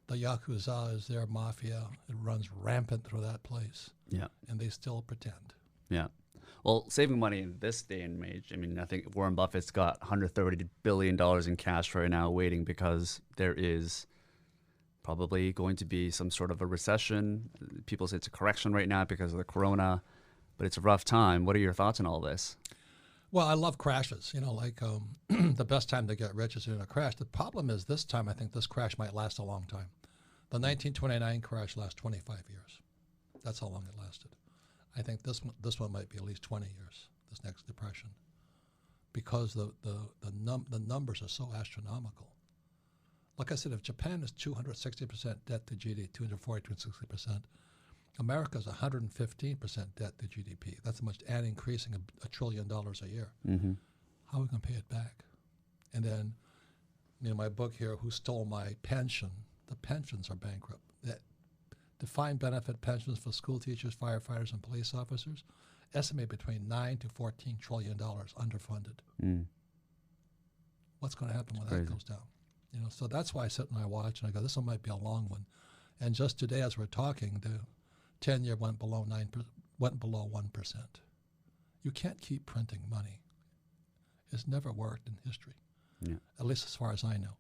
The Yakuza is their mafia. It runs rampant through that place. Yeah. And they still pretend. Yeah. Well, saving money in this day and age, I think Warren Buffett's got $130 billion in cash right now waiting because there is probably going to be some sort of a recession. People say it's a correction right now because of the corona, but it's a rough time. What are your thoughts on all this? Well, I love crashes. The best time to get rich is in a crash. The problem is this time I think this crash might last a long time. The 1929 crash lasted 25 years. That's how long it lasted. I think this one might be at least 20 years, this next depression, because the numbers are so astronomical. Like I said, if Japan is 260% debt to GDP, 240 to 60%, America is 115% debt to GDP. That's much, and increasing $1 trillion a year. Mm-hmm. How are we going to pay it back? And then, my book here, Who Stole My Pension? The pensions are bankrupt. Defined benefit pensions for school teachers, firefighters, and police officers estimate between $9 to $14 trillion underfunded. What's going to happen when that goes down? So that's why I sit and I watch and I go, this one might be a long one. And just today, as we're talking, the 10-year went below 1%. You can't keep printing money. It's never worked in history, at least as far as I know.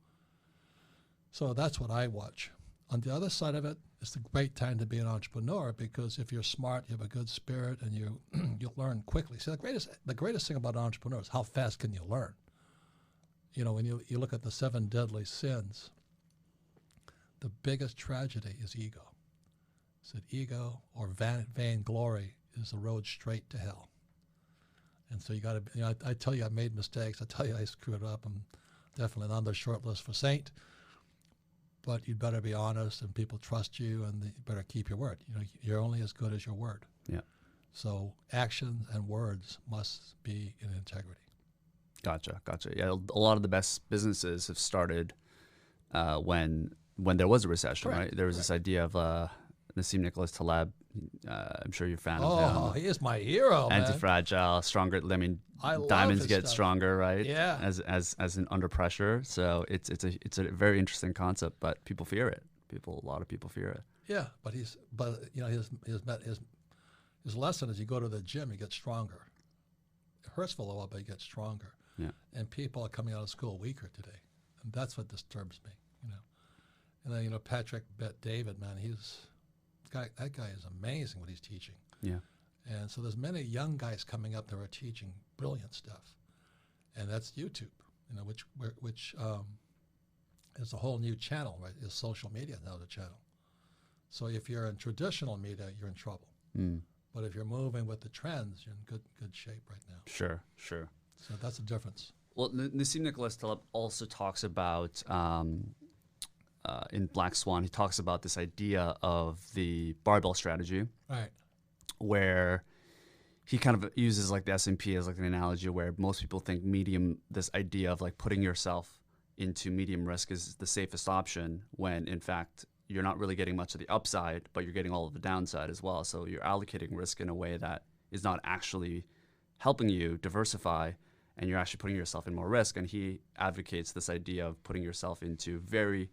So that's what I watch. On the other side of it, it's a great time to be an entrepreneur because if you're smart, you have a good spirit, and you'll learn quickly. See, the greatest thing about an entrepreneur is how fast can you learn. When you look at the 7 deadly sins, the biggest tragedy is ego. So ego or vainglory is the road straight to hell. And so you got to, I tell you I made mistakes. I tell you I screwed up. I'm definitely not on the short list for saint. But you'd better be honest, and people trust you, and you better keep your word. You're only as good as your word. Yeah. So actions and words must be in integrity. Gotcha. Yeah, a lot of the best businesses have started when there was a recession, right? There was this idea of Nassim Nicholas Taleb. I'm sure you're a fan of him. Oh, he is my hero, man. Anti-fragile, stronger. I love diamonds get stuff. Stronger, right? Yeah. As in under pressure. So it's a very interesting concept, but people fear it. A lot of people fear it. Yeah, but his lesson is you go to the gym, you get stronger. It hurts for a while, but you get stronger. Yeah. And people are coming out of school weaker today, and that's what disturbs me. And then Patrick Bet-David, man, that guy is amazing what he's teaching. Yeah. And so there's many young guys coming up that are teaching brilliant stuff, and that's YouTube. Which is a whole new channel, right? Is social media now the channel? So if you're in traditional media, you're in trouble. But if you're moving with the trends, you're in good shape right now. Sure. So that's the difference. Well, Nassim Nicholas Taleb also talks about in Black Swan, he talks about this idea of the barbell strategy, right? Where he kind of uses like the S&P as like an analogy where most people think this idea of like putting yourself into medium risk is the safest option when in fact you're not really getting much of the upside, but you're getting all of the downside as well. So you're allocating risk in a way that is not actually helping you diversify, and you're actually putting yourself in more risk. And he advocates this idea of putting yourself into very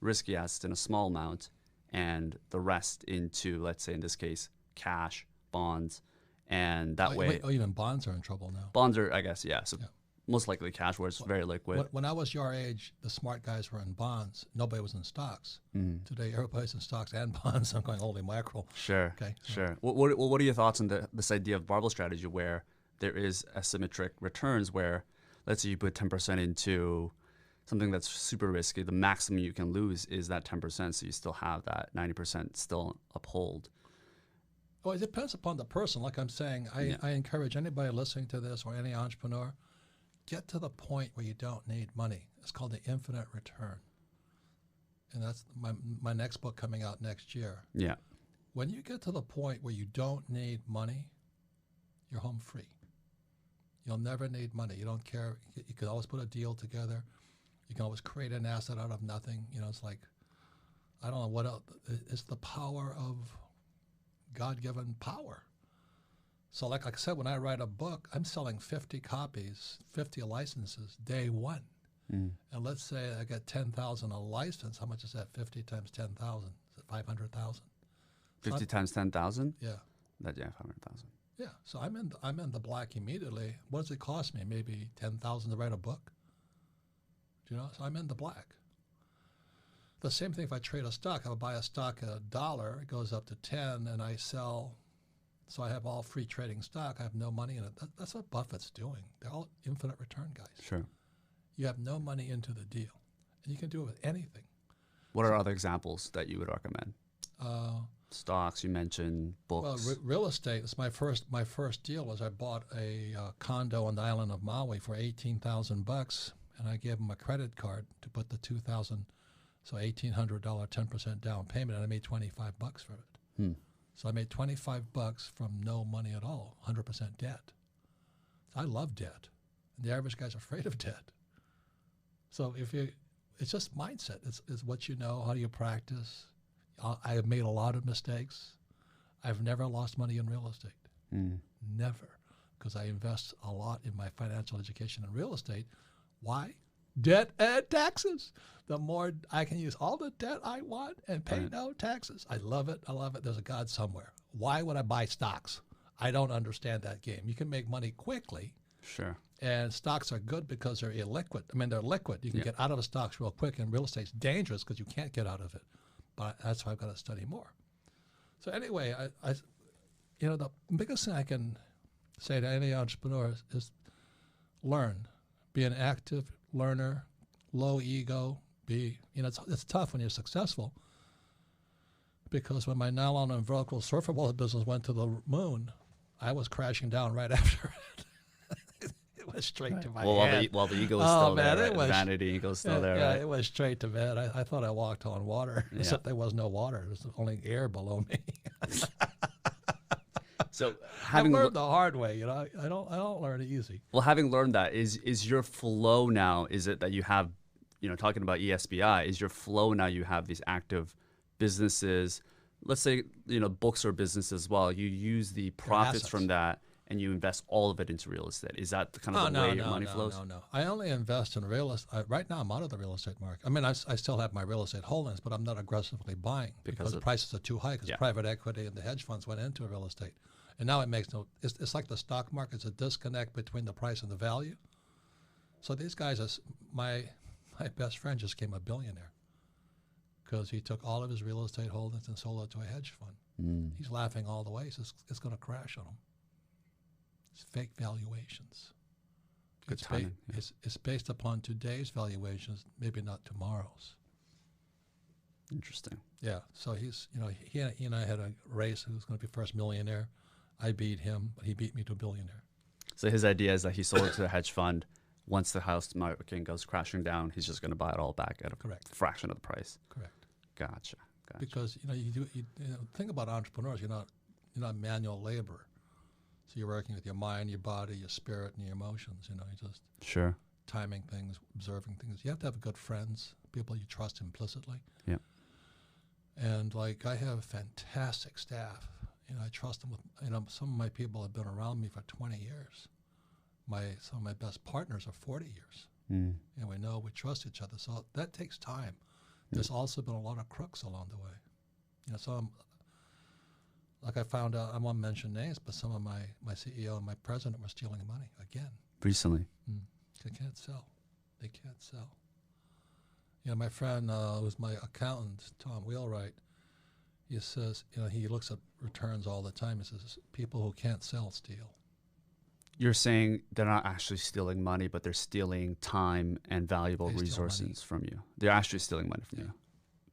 risky assets in a small amount and the rest into, let's say in this case, cash, bonds, and that way... even bonds are in trouble now. Bonds are, I guess, yeah. So most likely cash where it's very liquid. When I was your age, the smart guys were in bonds. Nobody was in stocks. Today, everybody's in stocks and bonds. I'm going, holy mackerel. Sure, okay, sure. What are your thoughts on this idea of barbell strategy where there is asymmetric returns where, let's say you put 10% into something that's super risky, the maximum you can lose is that 10%, so you still have that 90% still uphold. Well, it depends upon the person. Like I'm saying, I encourage anybody listening to this or any entrepreneur, get to the point where you don't need money. It's called the infinite return. And that's my next book coming out next year. Yeah. When you get to the point where you don't need money, you're home free. You'll never need money. You don't care. You can always put a deal together. You can always create an asset out of nothing. You know, it's like, I don't know what else. It's the power of God-given power. So like I said, when I write a book, I'm selling 50 copies, 50 licenses, day one. And let's say I get 10,000 a license. How much is that? 50 times 10,000? Is it 500,000? 50 times 10,000? Yeah. That, yeah, 500,000. Yeah. So I'm in the black immediately. What does it cost me? Maybe 10,000 to write a book. Do you know? So I'm in the black. The same thing if I trade a stock. I would buy a stock at $1, it goes up to 10, and I sell. So I have all free trading stock. I have no money in it. That's what Buffett's doing. They're all infinite return guys. Sure. You have no money into the deal, and you can do it with anything. What are other examples that you would recommend? Stocks, you mentioned, books. Well, real estate is my first deal. Was I bought a condo on the island of Maui for $18,000, and I gave them a credit card to put the $2,000, so $1,800 10% down payment, and I made $25 for it. So I made $25 from no money at all, 100% debt. So I love debt. And the average guy's afraid of debt. So it's just mindset. It's what you know. How do you practice? I have made a lot of mistakes. I've never lost money in real estate. Never. Because I invest a lot in my financial education in real estate. Why? Debt and taxes. The more I can use all the debt I want and pay no taxes. I love it. I love it. There's a God somewhere. Why would I buy stocks? I don't understand that game. You can make money quickly. Sure. And stocks are good because they're illiquid. I mean, they're liquid. You can get out of the stocks real quick, and real estate's dangerous because you can't get out of it. But that's why I've got to study more. So anyway, the biggest thing I can say to any entrepreneur is learn. Be an active learner, low ego. It's tough when you're successful, because when my nylon and Velcro surfer wallet business went to the moon, I was crashing down right after it. It was straight to my head. While the ego is still man, there, it was, vanity ego is still there. Yeah, Right? it was straight to bed. I thought I walked on water, except there was no water. There was only air below me. So I learned the hard way. I don't learn it easy. Well, having learned that, is your flow now? Is it that you have, talking about ESBI? Is your flow now? You have these active businesses. Let's say books or business as well. You use the profits from that, and you invest all of it into real estate. Is that kind of the way your money flows? No. I only invest in real estate. Right now, I'm out of the real estate market. I mean, I still have my real estate holdings, but I'm not aggressively buying because the prices are too high, because private equity and the hedge funds went into real estate. And now it makes it's like the stock market. It's a disconnect between the price and the value. So these guys, my best friend just became a billionaire because he took all of his real estate holdings and sold it to a hedge fund. He's laughing all the way. He says it's going to crash on him. It's fake valuations. Good timing. It's based upon today's valuations, maybe not tomorrow's. Interesting. Yeah. So he and I had a race. Who was going to be first millionaire? I beat him, but he beat me to a billionaire. So his idea is that he sold it to a hedge fund. Once the house market goes crashing down, he's just going to buy it all back at a fraction of the price. Correct. Gotcha. Because you think about entrepreneurs. You're not manual labor. So you're working with your mind, your body, your spirit, and your emotions. You're just timing things, observing things. You have to have good friends, people you trust implicitly. Yeah. And I have fantastic staff. I trust them with. Some of my people have been around me for 20 years. Some of my best partners are 40 years. And we trust each other. So that takes time. There's also been a lot of crooks along the way. Some. Like I found out, I won't mention names, but some of my CEO and my president were stealing money again. Recently. They can't sell. They can't sell. My friend who's my accountant, Tom Wheelwright, he says, he looks at returns all the time. He says, people who can't sell steal. You're saying they're not actually stealing money, but they're stealing time and valuable resources from you. They're actually stealing money from you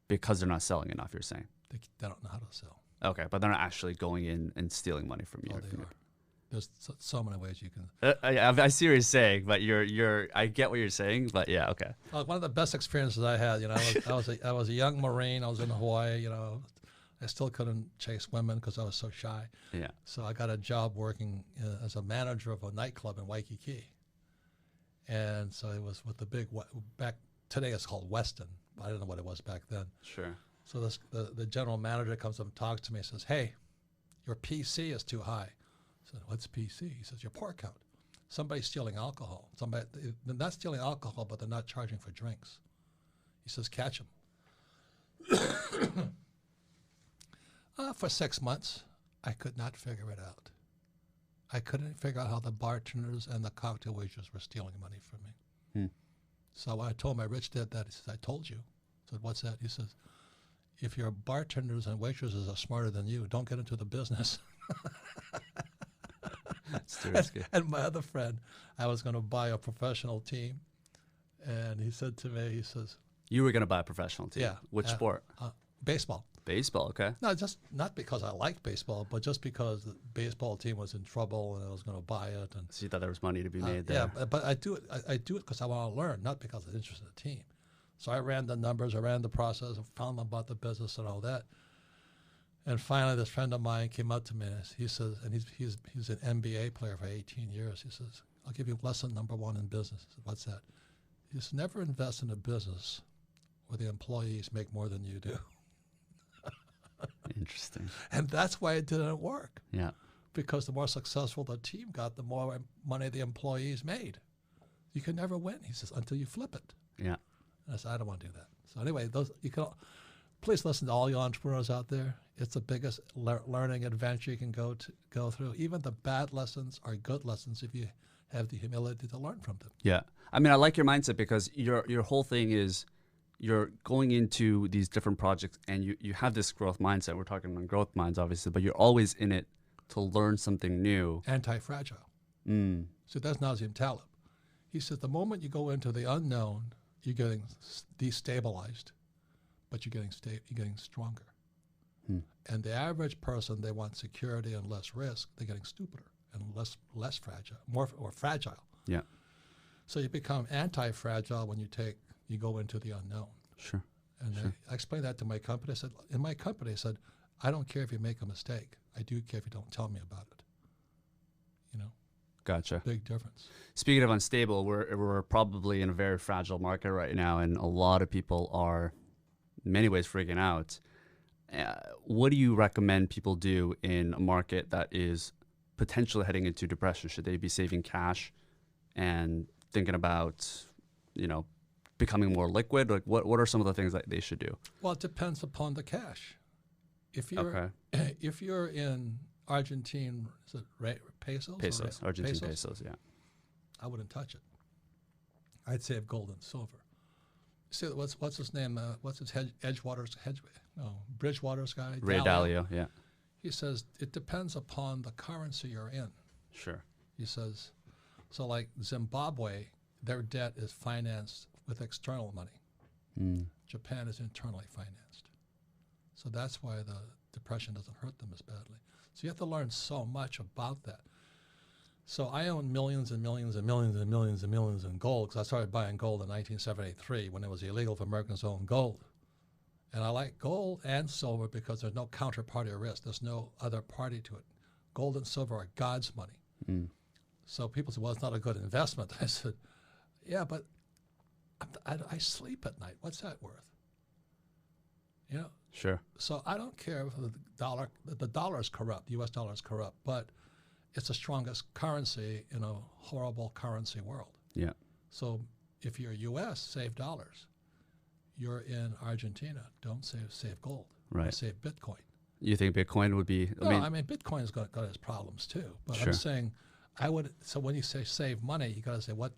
because they're not selling enough, you're saying. They don't know how to sell. Okay, but they're not actually going in and stealing money from you. Oh, they are. There's so many ways you can. I see what you're saying, but I get what you're saying, but yeah, okay. One of the best experiences I had, I was a young Marine. I was in Hawaii. I still couldn't chase women because I was so shy. Yeah. So I got a job working as a manager of a nightclub in Waikiki. And so it was with the big, back today it's called Weston. I don't know what it was back then. Sure. So the general manager comes up and talks to me and says, "Hey, your PC is too high." I said, "What's PC?" He says, "Your pour count. Somebody's stealing alcohol. They're not stealing alcohol, but they're not charging for drinks." He says, "Catch them." For 6 months, I could not figure it out. I couldn't figure out how the bartenders and the cocktail waiters were stealing money from me. So when I told my rich dad that, he says, "I told you." I said, "What's that?" He says, "If your bartenders and waitresses are smarter than you, don't get into the business." That's too risky. And my other friend, I was going to buy a professional team. And he said to me, he says, You were going to buy a professional team? Yeah. Which sport? Baseball. Baseball, okay. No, just not because I liked baseball, but just because the baseball team was in trouble and I was going to buy it. And So you thought there was money to be made there? Yeah, but I do it. I do it because I want to learn, not because I'm interested in the team. So I ran the numbers, I ran the process, I found out about the business and all that. And finally, this friend of mine came up to me. And he says, and he's an NBA player for 18 years. He says, "I'll give you lesson number one in business." I said, "What's that?" He says, "Never invest in a business where the employees make more than you do." Interesting. And that's why it didn't work. Yeah. Because the more successful the team got, the more money the employees made. You can never win, he says, until you flip it. Yeah. And I said, I don't want to do that. So anyway, please listen to all you entrepreneurs out there. It's the biggest learning adventure you can go through. Even the bad lessons are good lessons if you have the humility to learn from them. Yeah. I mean, I like your mindset because your whole thing is you're going into these different projects and you have this growth mindset. We're talking on growth minds, obviously, but you're always in it to learn something new. Anti-fragile. So that's Nassim Taleb. He says the moment you go into the unknown, you're getting destabilized, but you're getting stronger. And the average person, they want security and less risk. They're getting stupider and less fragile, more fragile. Yeah. So you become anti-fragile when you go into the unknown. Sure. And Sure. I explained that to my company. I said, in my company, I said, I don't care if you make a mistake. I do care if you don't tell me about it. Gotcha. Big difference. Speaking of unstable, we're probably in a very fragile market right now, and a lot of people are, in many ways, freaking out. What do you recommend people do in a market that is potentially heading into depression? Should they be saving cash and thinking about, becoming more liquid? Like, what are some of the things that they should do? Well, it depends upon the cash. If you're in Argentine, is it pesos? Pesos, Argentine pesos, yeah. I wouldn't touch it. I'd save gold and silver. See, what's his name? What's his Bridgewater's guy? Ray Dalio, yeah. He says it depends upon the currency you're in. Sure. He says, so like Zimbabwe, their debt is financed with external money. Japan is internally financed. So that's why the depression doesn't hurt them as badly. So you have to learn so much about that. So I own millions and millions and millions and millions and millions in gold because I started buying gold in 1973 when it was illegal for Americans to own gold. And I like gold and silver because there's no counterparty risk. There's no other party to it. Gold and silver are God's money. So people say, well, it's not a good investment. I said, yeah, but I sleep at night. What's that worth? Sure. So I don't care if the dollar is corrupt, the U.S. dollar is corrupt, but it's the strongest currency in a horrible currency world. Yeah. So if you're U.S., save dollars. You're in Argentina, don't save gold. Right. Save Bitcoin. You think Bitcoin would be? I mean Bitcoin's got its problems too. But Sure. I'm saying, So when you say save money, you got to say what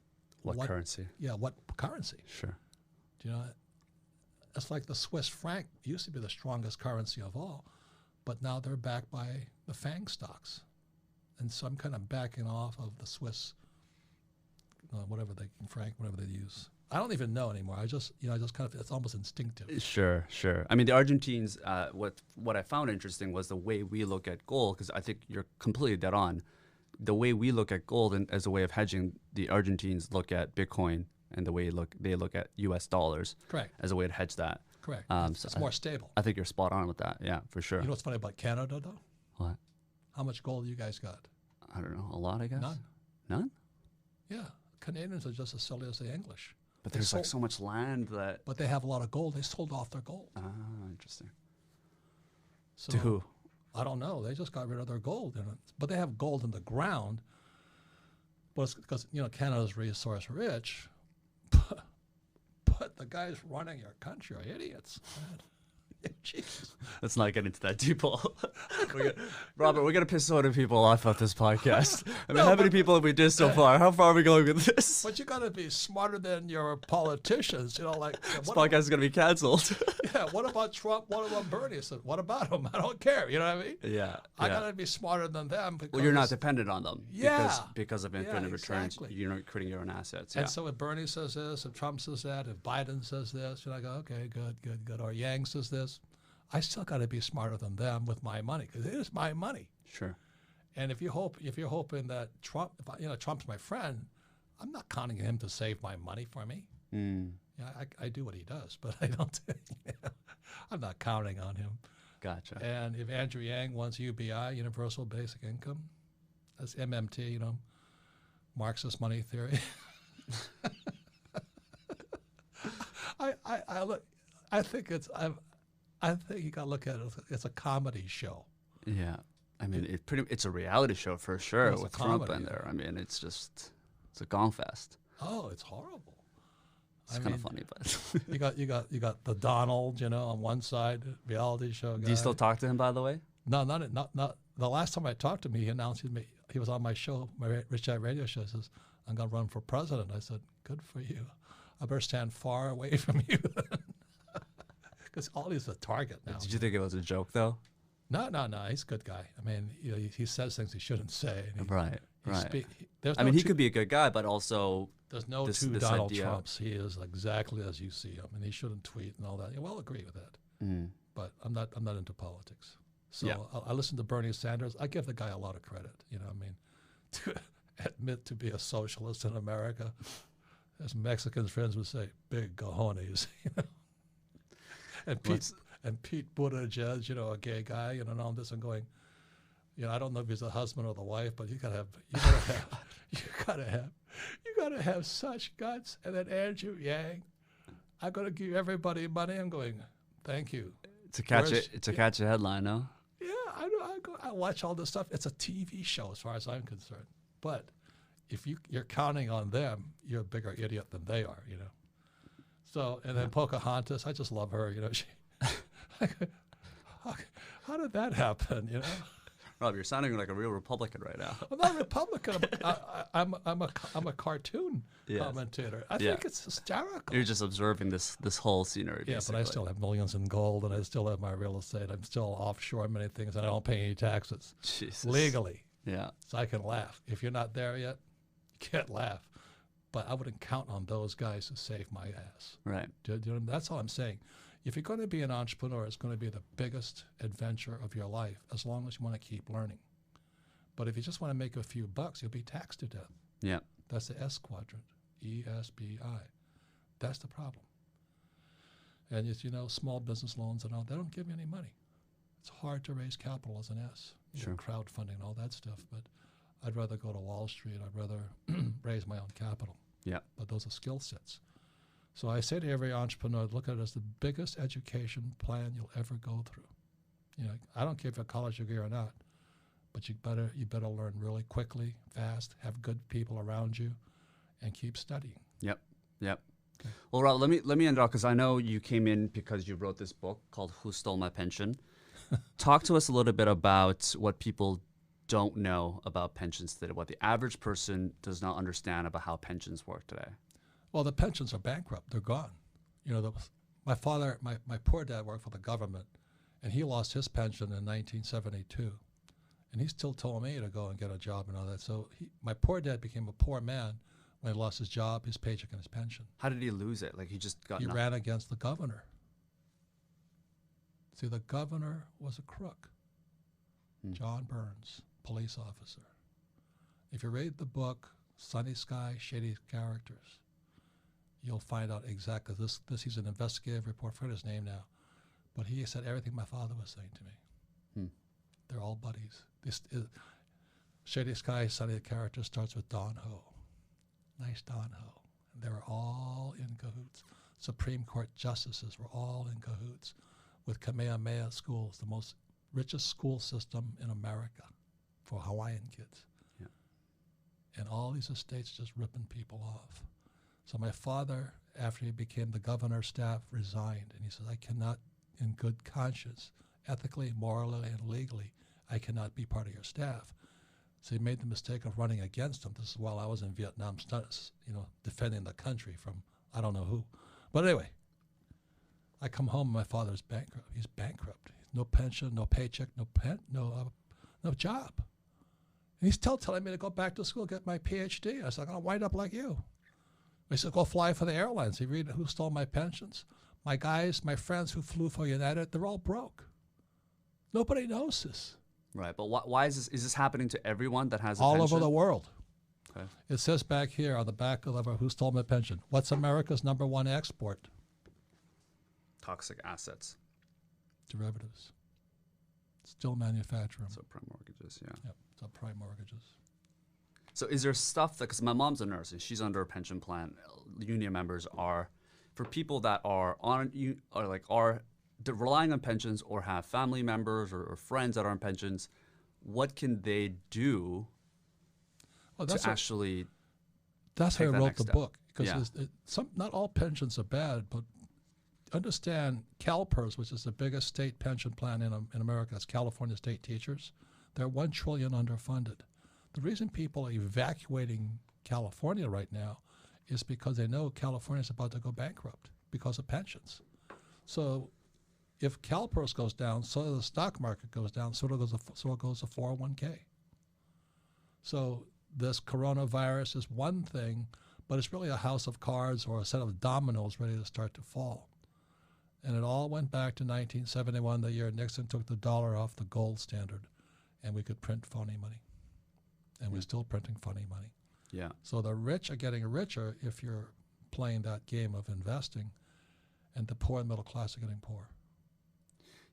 currency? Yeah, what currency? Sure. Do you know? It's like the Swiss franc used to be the strongest currency of all, but now they're backed by the FANG stocks. And so I'm kind of backing off of the Swiss, whatever they use. I don't even know anymore. I just kind of, it's almost instinctive. Sure, sure. I mean, the Argentines, what I found interesting was the way we look at gold, because I think you're completely dead on. The way we look at gold as a way of hedging, the Argentines look at Bitcoin and the way they look at U.S. dollars. Correct. As a way to hedge that. Correct. So it's more stable. I think you're spot on with that. Yeah, for sure. You know what's funny about Canada, though? What? How much gold you guys got? I don't know. A lot, I guess. None. None? Yeah. Canadians are just as silly as the English. But there's like so much land that. But they have a lot of gold. They sold off their gold. Ah, interesting. So, to who? I don't know. They just got rid of their gold. But they have gold in the ground. But it's because, Canada's resource rich. But the guys running your country are idiots. Jeez. Let's not get into that too, Paul. Robert, we're going to piss so many people off of this podcast. I mean, how many people have we did so far? How far are we going with this? But you got to be smarter than your politicians. This podcast is going to be canceled. Yeah, what about Trump? What about Bernie? I said, what about him? I don't care. You know what I mean? Yeah. I got to be smarter than them. Because, well, you're not dependent on them. Yeah. Because of infinite returns, exactly. you're not creating your own assets. And so if Bernie says this, if Trump says that, if Biden says this, I go, okay, good. Or Yang says this. I still got to be smarter than them with my money because it is my money. Sure. And if you're hoping that Trump, Trump's my friend, I'm not counting on him to save my money for me. Mm. Yeah, I do what he does, but I don't. I'm not counting on him. Gotcha. And if Andrew Yang wants UBI, Universal Basic Income, that's MMT, Marxist money theory. I think you got to look at it as a comedy show. Yeah, I mean, it's a reality show for sure with Trump in there. I mean, it's a gong fest. Oh, it's horrible. It's kind of funny, but you got the Donald, on one side, reality show guy. Do you still talk to him, by the way? No, not. The last time I talked to him, he announced he was on my show, my Rich Dad radio show. He says, "I'm going to run for president." I said, "Good for you. I better stand far away from you." Because all he's a target now. Did you think it was a joke, though? No. He's a good guy. I mean, he says things he shouldn't say. Right. He could be a good guy, but also there's no two Donald Trumps. He is exactly as you see him, and he shouldn't tweet and all that. Well, I'll agree with that. Mm. But I'm not into politics. So I listen to Bernie Sanders. I give the guy a lot of credit. To admit to be a socialist in America, as Mexican friends would say, big cojones. And Pete Buttigieg, a gay guy, and all this, and going, I don't know if he's the husband or the wife, but you gotta have such guts. And then Andrew Yang, I'm gonna give everybody money. I'm going, thank you. It's a catchy headline, no? Yeah, I watch all this stuff. It's a TV show as far as I'm concerned. But if you're counting on them, you're a bigger idiot than they are, So, and then Pocahontas, I just love her, She, how did that happen, Rob, you're sounding like a real Republican right now. I'm not a Republican. I'm a cartoon commentator. I think it's hysterical. You're just observing this whole scenery. Yeah, basically. but I still have millions in gold, and I still have my real estate. I'm still offshore many things, and I don't pay any taxes legally. Yeah, so I can laugh. If you're not there yet, you can't laugh. But I wouldn't count on those guys to save my ass. Right. That's all I'm saying. If you're going to be an entrepreneur, it's going to be the biggest adventure of your life, as long as you want to keep learning. But if you just want to make a few bucks, you'll be taxed to death. Yeah. That's the S quadrant, ESBI. That's the problem. And small business loans and all, they don't give you any money. It's hard to raise capital as an S. Sure. Crowdfunding and all that stuff, but I'd rather go to Wall Street. I'd rather raise my own capital. Yeah. But those are skill sets. So I say to every entrepreneur, look at it as the biggest education plan you'll ever go through. I don't care if you have a college degree or not, but you better learn really quickly, fast, have good people around you, and keep studying. Yep. Okay. Well, Rob, let me end off because I know you came in because you wrote this book called "Who Stole My Pension." Talk to us a little bit about what people don't know about pensions today, what the average person does not understand about how pensions work today. Well, the pensions are bankrupt. They're gone. My father, my poor dad worked for the government, and he lost his pension in 1972. And he still told me to go and get a job and all that. So my poor dad became a poor man When he lost his job, his paycheck, and his pension. How did he lose it? Like he just got He nothing? ran against the governor. See, the governor was a crook. John Burns, police officer. If you read the book, Sunny Sky, Shady Characters, you'll find out exactly this. He's an investigative report. I forget his name now. But he said everything my father was saying to me. They're all buddies. Shady Sky, Sunny Characters starts with Don Ho. Nice Don Ho. And they were all in cahoots. Supreme Court justices were all in cahoots with Kamehameha schools, the most richest school system in America for Hawaiian kids. Yeah. And all these estates just ripping people off. So my father, after he became the governor's staff, resigned. And he said, I cannot, in good conscience, ethically, morally, and legally, I cannot be part of your staff. So he made the mistake of running against him. This is while I was in Vietnam, defending the country from I don't know who. But anyway, I come home and my father's bankrupt. He's bankrupt. No pension, no paycheck, no job. And he's still telling me to go back to school, get my PhD. I said, I'm going to wind up like you. He said, go fly for the airlines. He read who stole my pensions. My guys, my friends who flew for United, they're all broke. Nobody knows this. Right, but why is this? Is this happening to everyone that has a all pension? over the world? Okay. It says back here on the back of who stole my pension. What's America's #1 export? Toxic assets. Derivatives. Still manufacture them. Subprime mortgages, yeah. Yep, subprime mortgages. So is there stuff that, because my mom's a nurse and she's under a pension plan, union members are, for people that are relying on pensions or have family members or friends that are on pensions, what can they do to actually That's why I wrote the book. Because Yeah. not all pensions are bad, but understand CalPERS, which is the biggest state pension plan in America, that's California state teachers, they're $1 trillion underfunded. The reason people are evacuating California right now is because they know California is about to go bankrupt because of pensions. So if CalPERS goes down, so does the stock market goes down, so goes the 401k. So this coronavirus is one thing, but it's really a house of cards or a set of dominoes ready to start to fall. And it all went back to 1971, the year Nixon took the dollar off the gold standard, and we could print phony money. And we're still printing funny money. Yeah. So the rich are getting richer if you're playing that game of investing, and the poor and middle class are getting poor.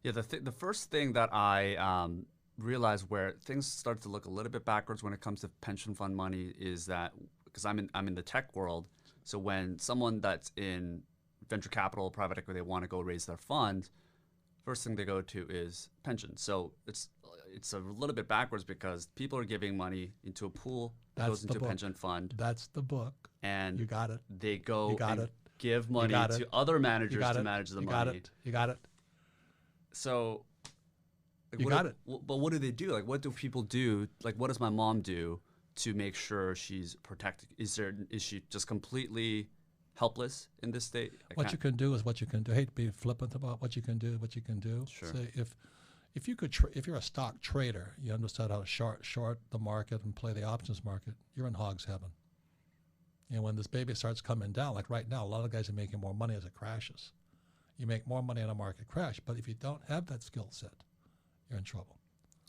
Yeah, the first thing that I realized where things start to look a little bit backwards when it comes to pension fund money is that, because I'm in the tech world, so when someone that's in venture capital, private equity, they want to go raise their fund, first thing they go to is pension. So it's a little bit backwards because people are giving money into a pool that goes into a pension fund. That's the book. And you got it. They go and give money to other managers to manage the money. You got it. So you got it. But what do they do? Like, what do people do? Like, what does my mom do to make sure she's protected? Is she just completely helpless in this state? What you can do is what you can do. I hate to be flippant about what you can do. What you can do. Sure. Say if you're a stock trader, you understand how to short the market and play the options market. You're in hog's heaven. And when this baby starts coming down, like right now, a lot of guys are making more money as it crashes. You make more money in a market crash, but if you don't have that skill set, you're in trouble.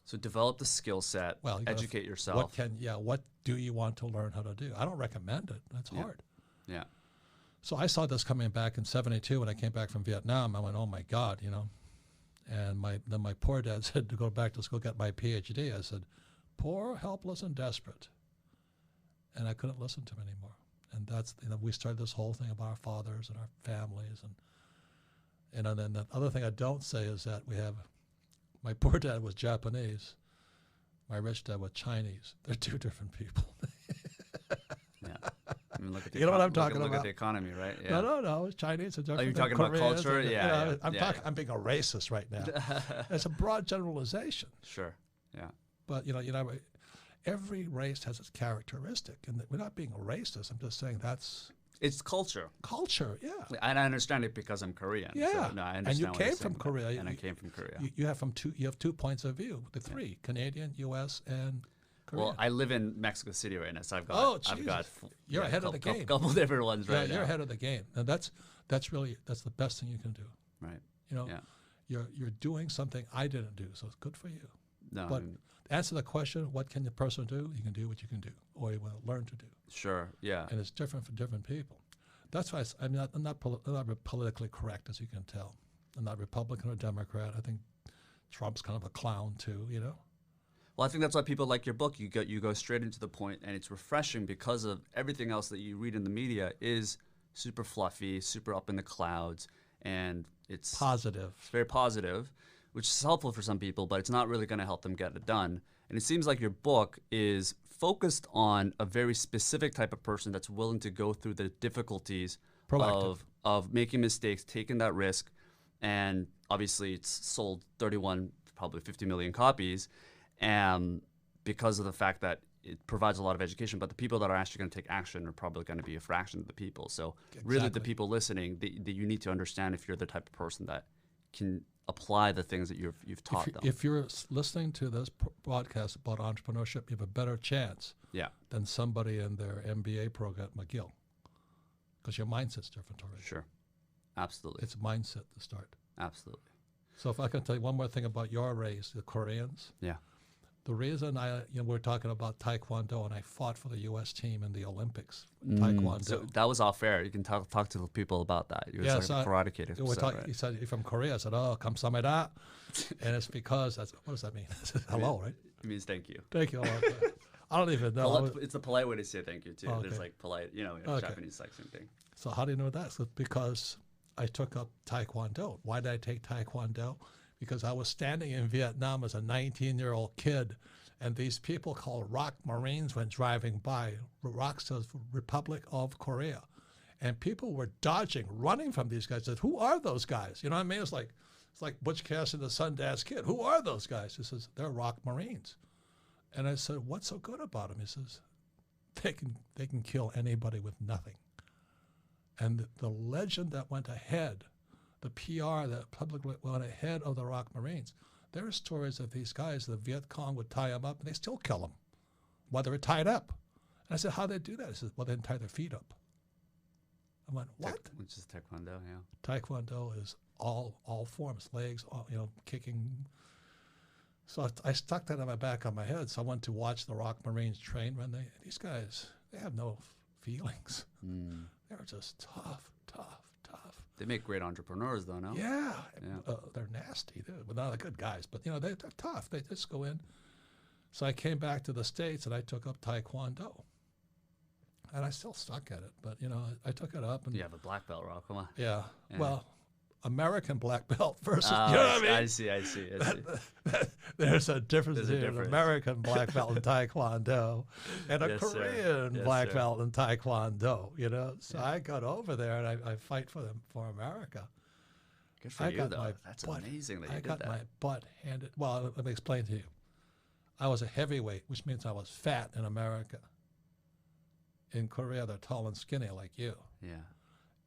So develop the skill set, educate yourself. What do you want to learn how to do? I don't recommend it. That's hard. Yeah. So I saw this coming back in '72 when I came back from Vietnam. I went, oh my God, And then my poor dad said to go back to school, get my PhD. I said, poor, helpless, and desperate. And I couldn't listen to him anymore. And that's, we started this whole thing about our fathers and our families. And then the other thing I don't say is that my poor dad was Japanese. My rich dad was Chinese. They're two different people. Yeah. I mean, look at you know what I'm talking about? Look at the economy, right? Yeah. No. It's Chinese. Are you talking about culture? Yeah. I'm being a racist right now. It's a broad generalization. Sure. Yeah. But every race has its characteristic, and we're not being a racist. I'm just saying it's culture. Culture, yeah. And I understand it because I'm Korean. Yeah. So, no, I understand. And you came from Korea. And I came from Korea. You have 2 points of view. The three: Canadian, U.S., and Korean. Well, I live in Mexico City right now, so I've got You're ahead of the game. Couple different ones right now. You're ahead of the game, and that's the best thing you can do. Right. You know, you're doing something I didn't do, so it's good for you. No, but to answer the question, what can the person do? You can do what you can do, or you will learn to do. Sure. Yeah. And it's different for different people. That's why I'm not politically correct, as you can tell. I'm not Republican or Democrat. I think Trump's kind of a clown too. You know. Well, I think that's why people like your book. You go straight into the point, and it's refreshing because of everything else that you read in the media is super fluffy, super up in the clouds, and it's positive. It's very positive, which is helpful for some people, but it's not really going to help them get it done. And it seems like your book is focused on a very specific type of person that's willing to go through the difficulties of making mistakes, taking that risk, and obviously it's sold 31, probably 50 million copies. And because of the fact that it provides a lot of education, but the people that are actually going to take action are probably going to be a fraction of the people. So really the people listening, that you need to understand if you're the type of person that can apply the things that you've taught them. If you're listening to this podcast about entrepreneurship, you have a better chance than somebody in their MBA program at McGill, because your mindset's different already. Sure. Absolutely. It's mindset to start. Absolutely. So if I can tell you one more thing about your race, the Koreans. Yeah. The reason we're talking about Taekwondo, and I fought for the U.S. team in the Olympics. Taekwondo. So that was off air. You can talk to the people about that. You were a karate kid. He said, "You're from Korea." I said, "Oh, kamsahamnida," and it's because what does that mean? Hello, right? It means thank you. Thank you. I don't even know. It's the polite way to say thank you too. Okay. There's like polite, Japanese like same thing. So how do you know that? So because I took up Taekwondo. Why did I take Taekwondo? Because I was standing in Vietnam as a 19-year-old kid, and these people called ROC Marines went driving by. ROC says Republic of Korea. And people were dodging, running from these guys. I said, who are those guys? You know what I mean? It's like Butch Cassidy, the Sundance Kid. Who are those guys? He says, they're ROC Marines. And I said, what's so good about them? He says, they can kill anybody with nothing. And the legend that went ahead, the PR, the public went ahead of the ROC Marines. There are stories of these guys, the Viet Cong would tie them up and they still kill them while they were tied up. And I said, how'd they do that? He said, well, they didn't tie their feet up. I went, what? Which is Taekwondo, yeah. Taekwondo is all forms, legs, kicking. So I stuck that on my back of my head. So I went to watch the ROC Marines train when these guys, they have no feelings. They're just tough. They make great entrepreneurs, though, no? Yeah. They're nasty. They're not good guys, but they're tough. They just go in. So I came back to the States and I took up Taekwondo, and I still stuck at it. But I took it up. And you have a black belt, Rob. Come on. Yeah. Well, American black belt versus. You know what I mean? I see. There's a difference between an American black belt in Taekwondo and a Korean black belt in Taekwondo. So I got over there and I fight for America. Good for you, though. That's amazing that you did that. I got my butt handed. Well, let me explain to you. I was a heavyweight, which means I was fat in America. In Korea, they're tall and skinny like you. Yeah.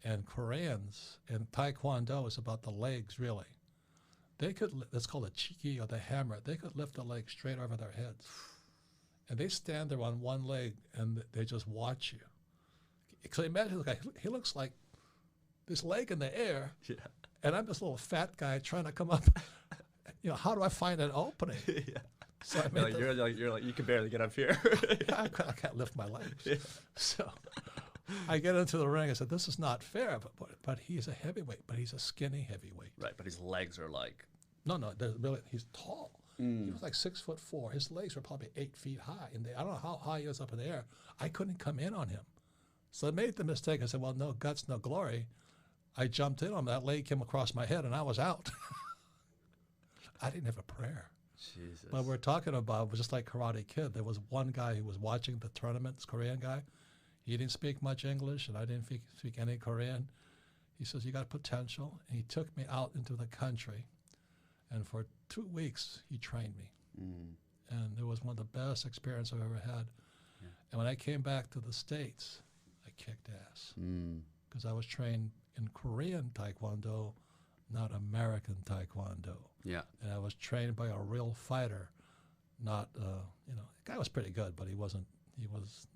And Koreans, and Taekwondo is about the legs, really. That's called a chiki or the hammer. They could lift a leg straight over their heads. And they stand there on one leg and they just watch you. So imagine the guy, he looks like this leg in the air, and I'm this little fat guy trying to come up. How do I find an opening? So I made you're like, you can barely get up here. I can't lift my legs. Yeah. So I get into the ring. I said, this is not fair, but he's a heavyweight, but he's a skinny heavyweight. Right, but his legs are like... No, he's tall. He was like 6'4". His legs were probably 8 feet high. And I don't know how high he was up in the air. I couldn't come in on him. So I made the mistake. I said, well, no guts, no glory. I jumped in on him. That leg came across my head, and I was out. I didn't have a prayer. Jesus. But we're talking about, just like Karate Kid, there was one guy who was watching the tournament, this Korean guy. He didn't speak much English, and I didn't speak any Korean. He says, you got potential. And he took me out into the country. And for 2 weeks, he trained me. And it was one of the best experiences I've ever had. Yeah. And when I came back to the States, I kicked ass. Because I was trained in Korean Taekwondo, not American Taekwondo. Yeah. And I was trained by a real fighter, not, the guy was pretty good, but he was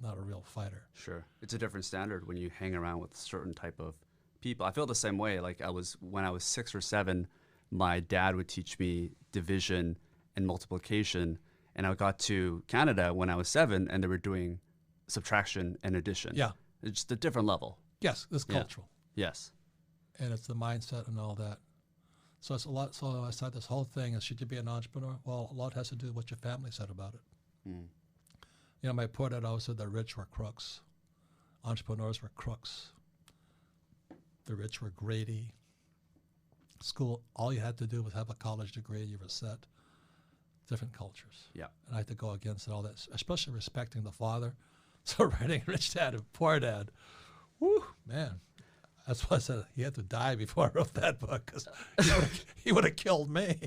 not a real fighter. Sure. It's a different standard when you hang around with certain type of people. I feel the same way. Like when I was 6 or 7, my dad would teach me division and multiplication, and I got to Canada when I was 7, and they were doing subtraction and addition. Yeah. It's just a different level. Yes, it's cultural. Yes. And it's the mindset and all that. So it's a lot. So I said this whole thing is, should you be an entrepreneur? Well, a lot has to do with what your family said about it. My poor dad always said the rich were crooks. Entrepreneurs were crooks. The rich were greedy. School, all you had to do was have a college degree, you were set. Different cultures. Yeah. And I had to go against all that, especially respecting the father. So writing Rich Dad and Poor Dad, whoo, man. That's why I said he had to die before I wrote that book, because he would have killed me.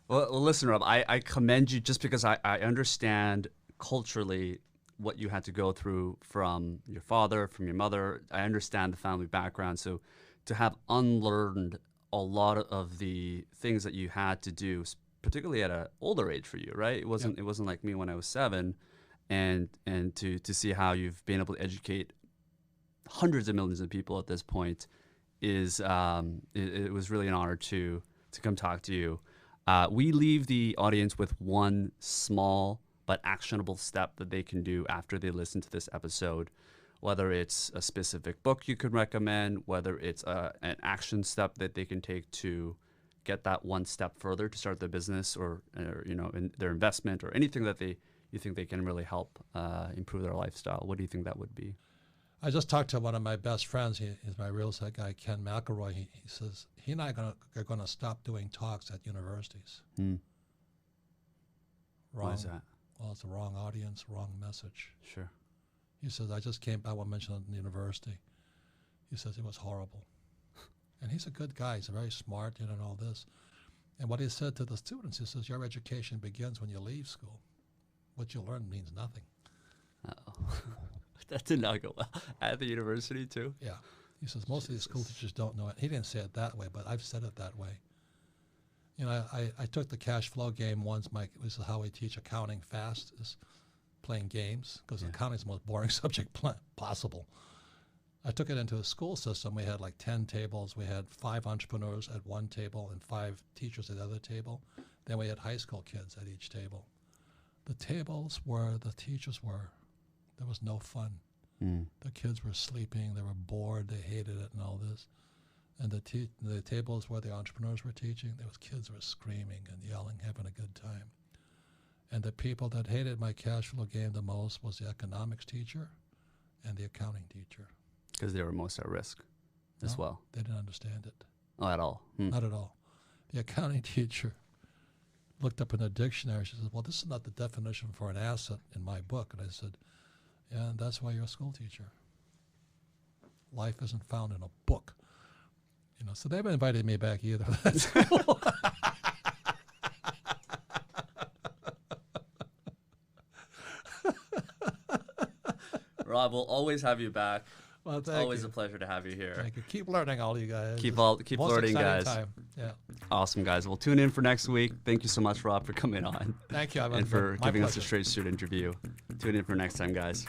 Well, listen, Rob, I commend you just because I understand culturally what you had to go through from your father, from your mother. I understand the family background. So to have unlearned a lot of the things that you had to do, particularly at an older age for you, right? It wasn't like me when I was 7, and to see how you've been able to educate hundreds of millions of people at this point is it was really an honor to come talk to you. We leave the audience with one small but actionable step that they can do after they listen to this episode, whether it's a specific book you could recommend, whether it's an action step that they can take to get that one step further to start their business or in their investment, or anything that you think they can really help improve their lifestyle. What do you think that would be? I just talked to one of my best friends. He's my real estate guy, Ken McElroy. He says he and I are going to stop doing talks at universities. Wrong. Why is that? Well, it's the wrong audience, wrong message. Sure. He says, I just came back, I won't mention it in the university. He says it was horrible. And he's a good guy. He's very smart, and all this. And what he said to the students, he says, your education begins when you leave school. What you learn means nothing. Uh-oh. That did not go well. At the university, too? Yeah. He says, most of these school teachers don't know it. He didn't say it that way, but I've said it that way. I took the cash flow game once. This is how we teach accounting fast, is playing games, because accounting is the most boring subject possible. I took it into a school system. We had like 10 tables. We had 5 entrepreneurs at one table and 5 teachers at the other table. Then we had high school kids at each table. The tables where the teachers were, there was no fun. The kids were sleeping. They were bored. They hated it and all this. And the tables where the entrepreneurs were teaching, there was kids were screaming and yelling, having a good time. And the people that hated my cash flow game the most was the economics teacher and the accounting teacher. Because they were most at risk as well. They didn't understand it. Oh, at all? Not at all. The accounting teacher looked up in a dictionary. She said, well, this is not the definition for an asset in my book. And I said, yeah, and that's why you're a school teacher. Life isn't found in a book. So they haven't invited me back either. That's cool. Rob, we'll always have you back. Well, it's always a pleasure to have you here. Thank you. Keep learning, all you guys. Keep learning, guys. Time. Yeah. Awesome, guys. We'll tune in for next week. Thank you so much, Rob, for coming on. Thank you. And for giving us a straight shoot interview. Tune in for next time, guys.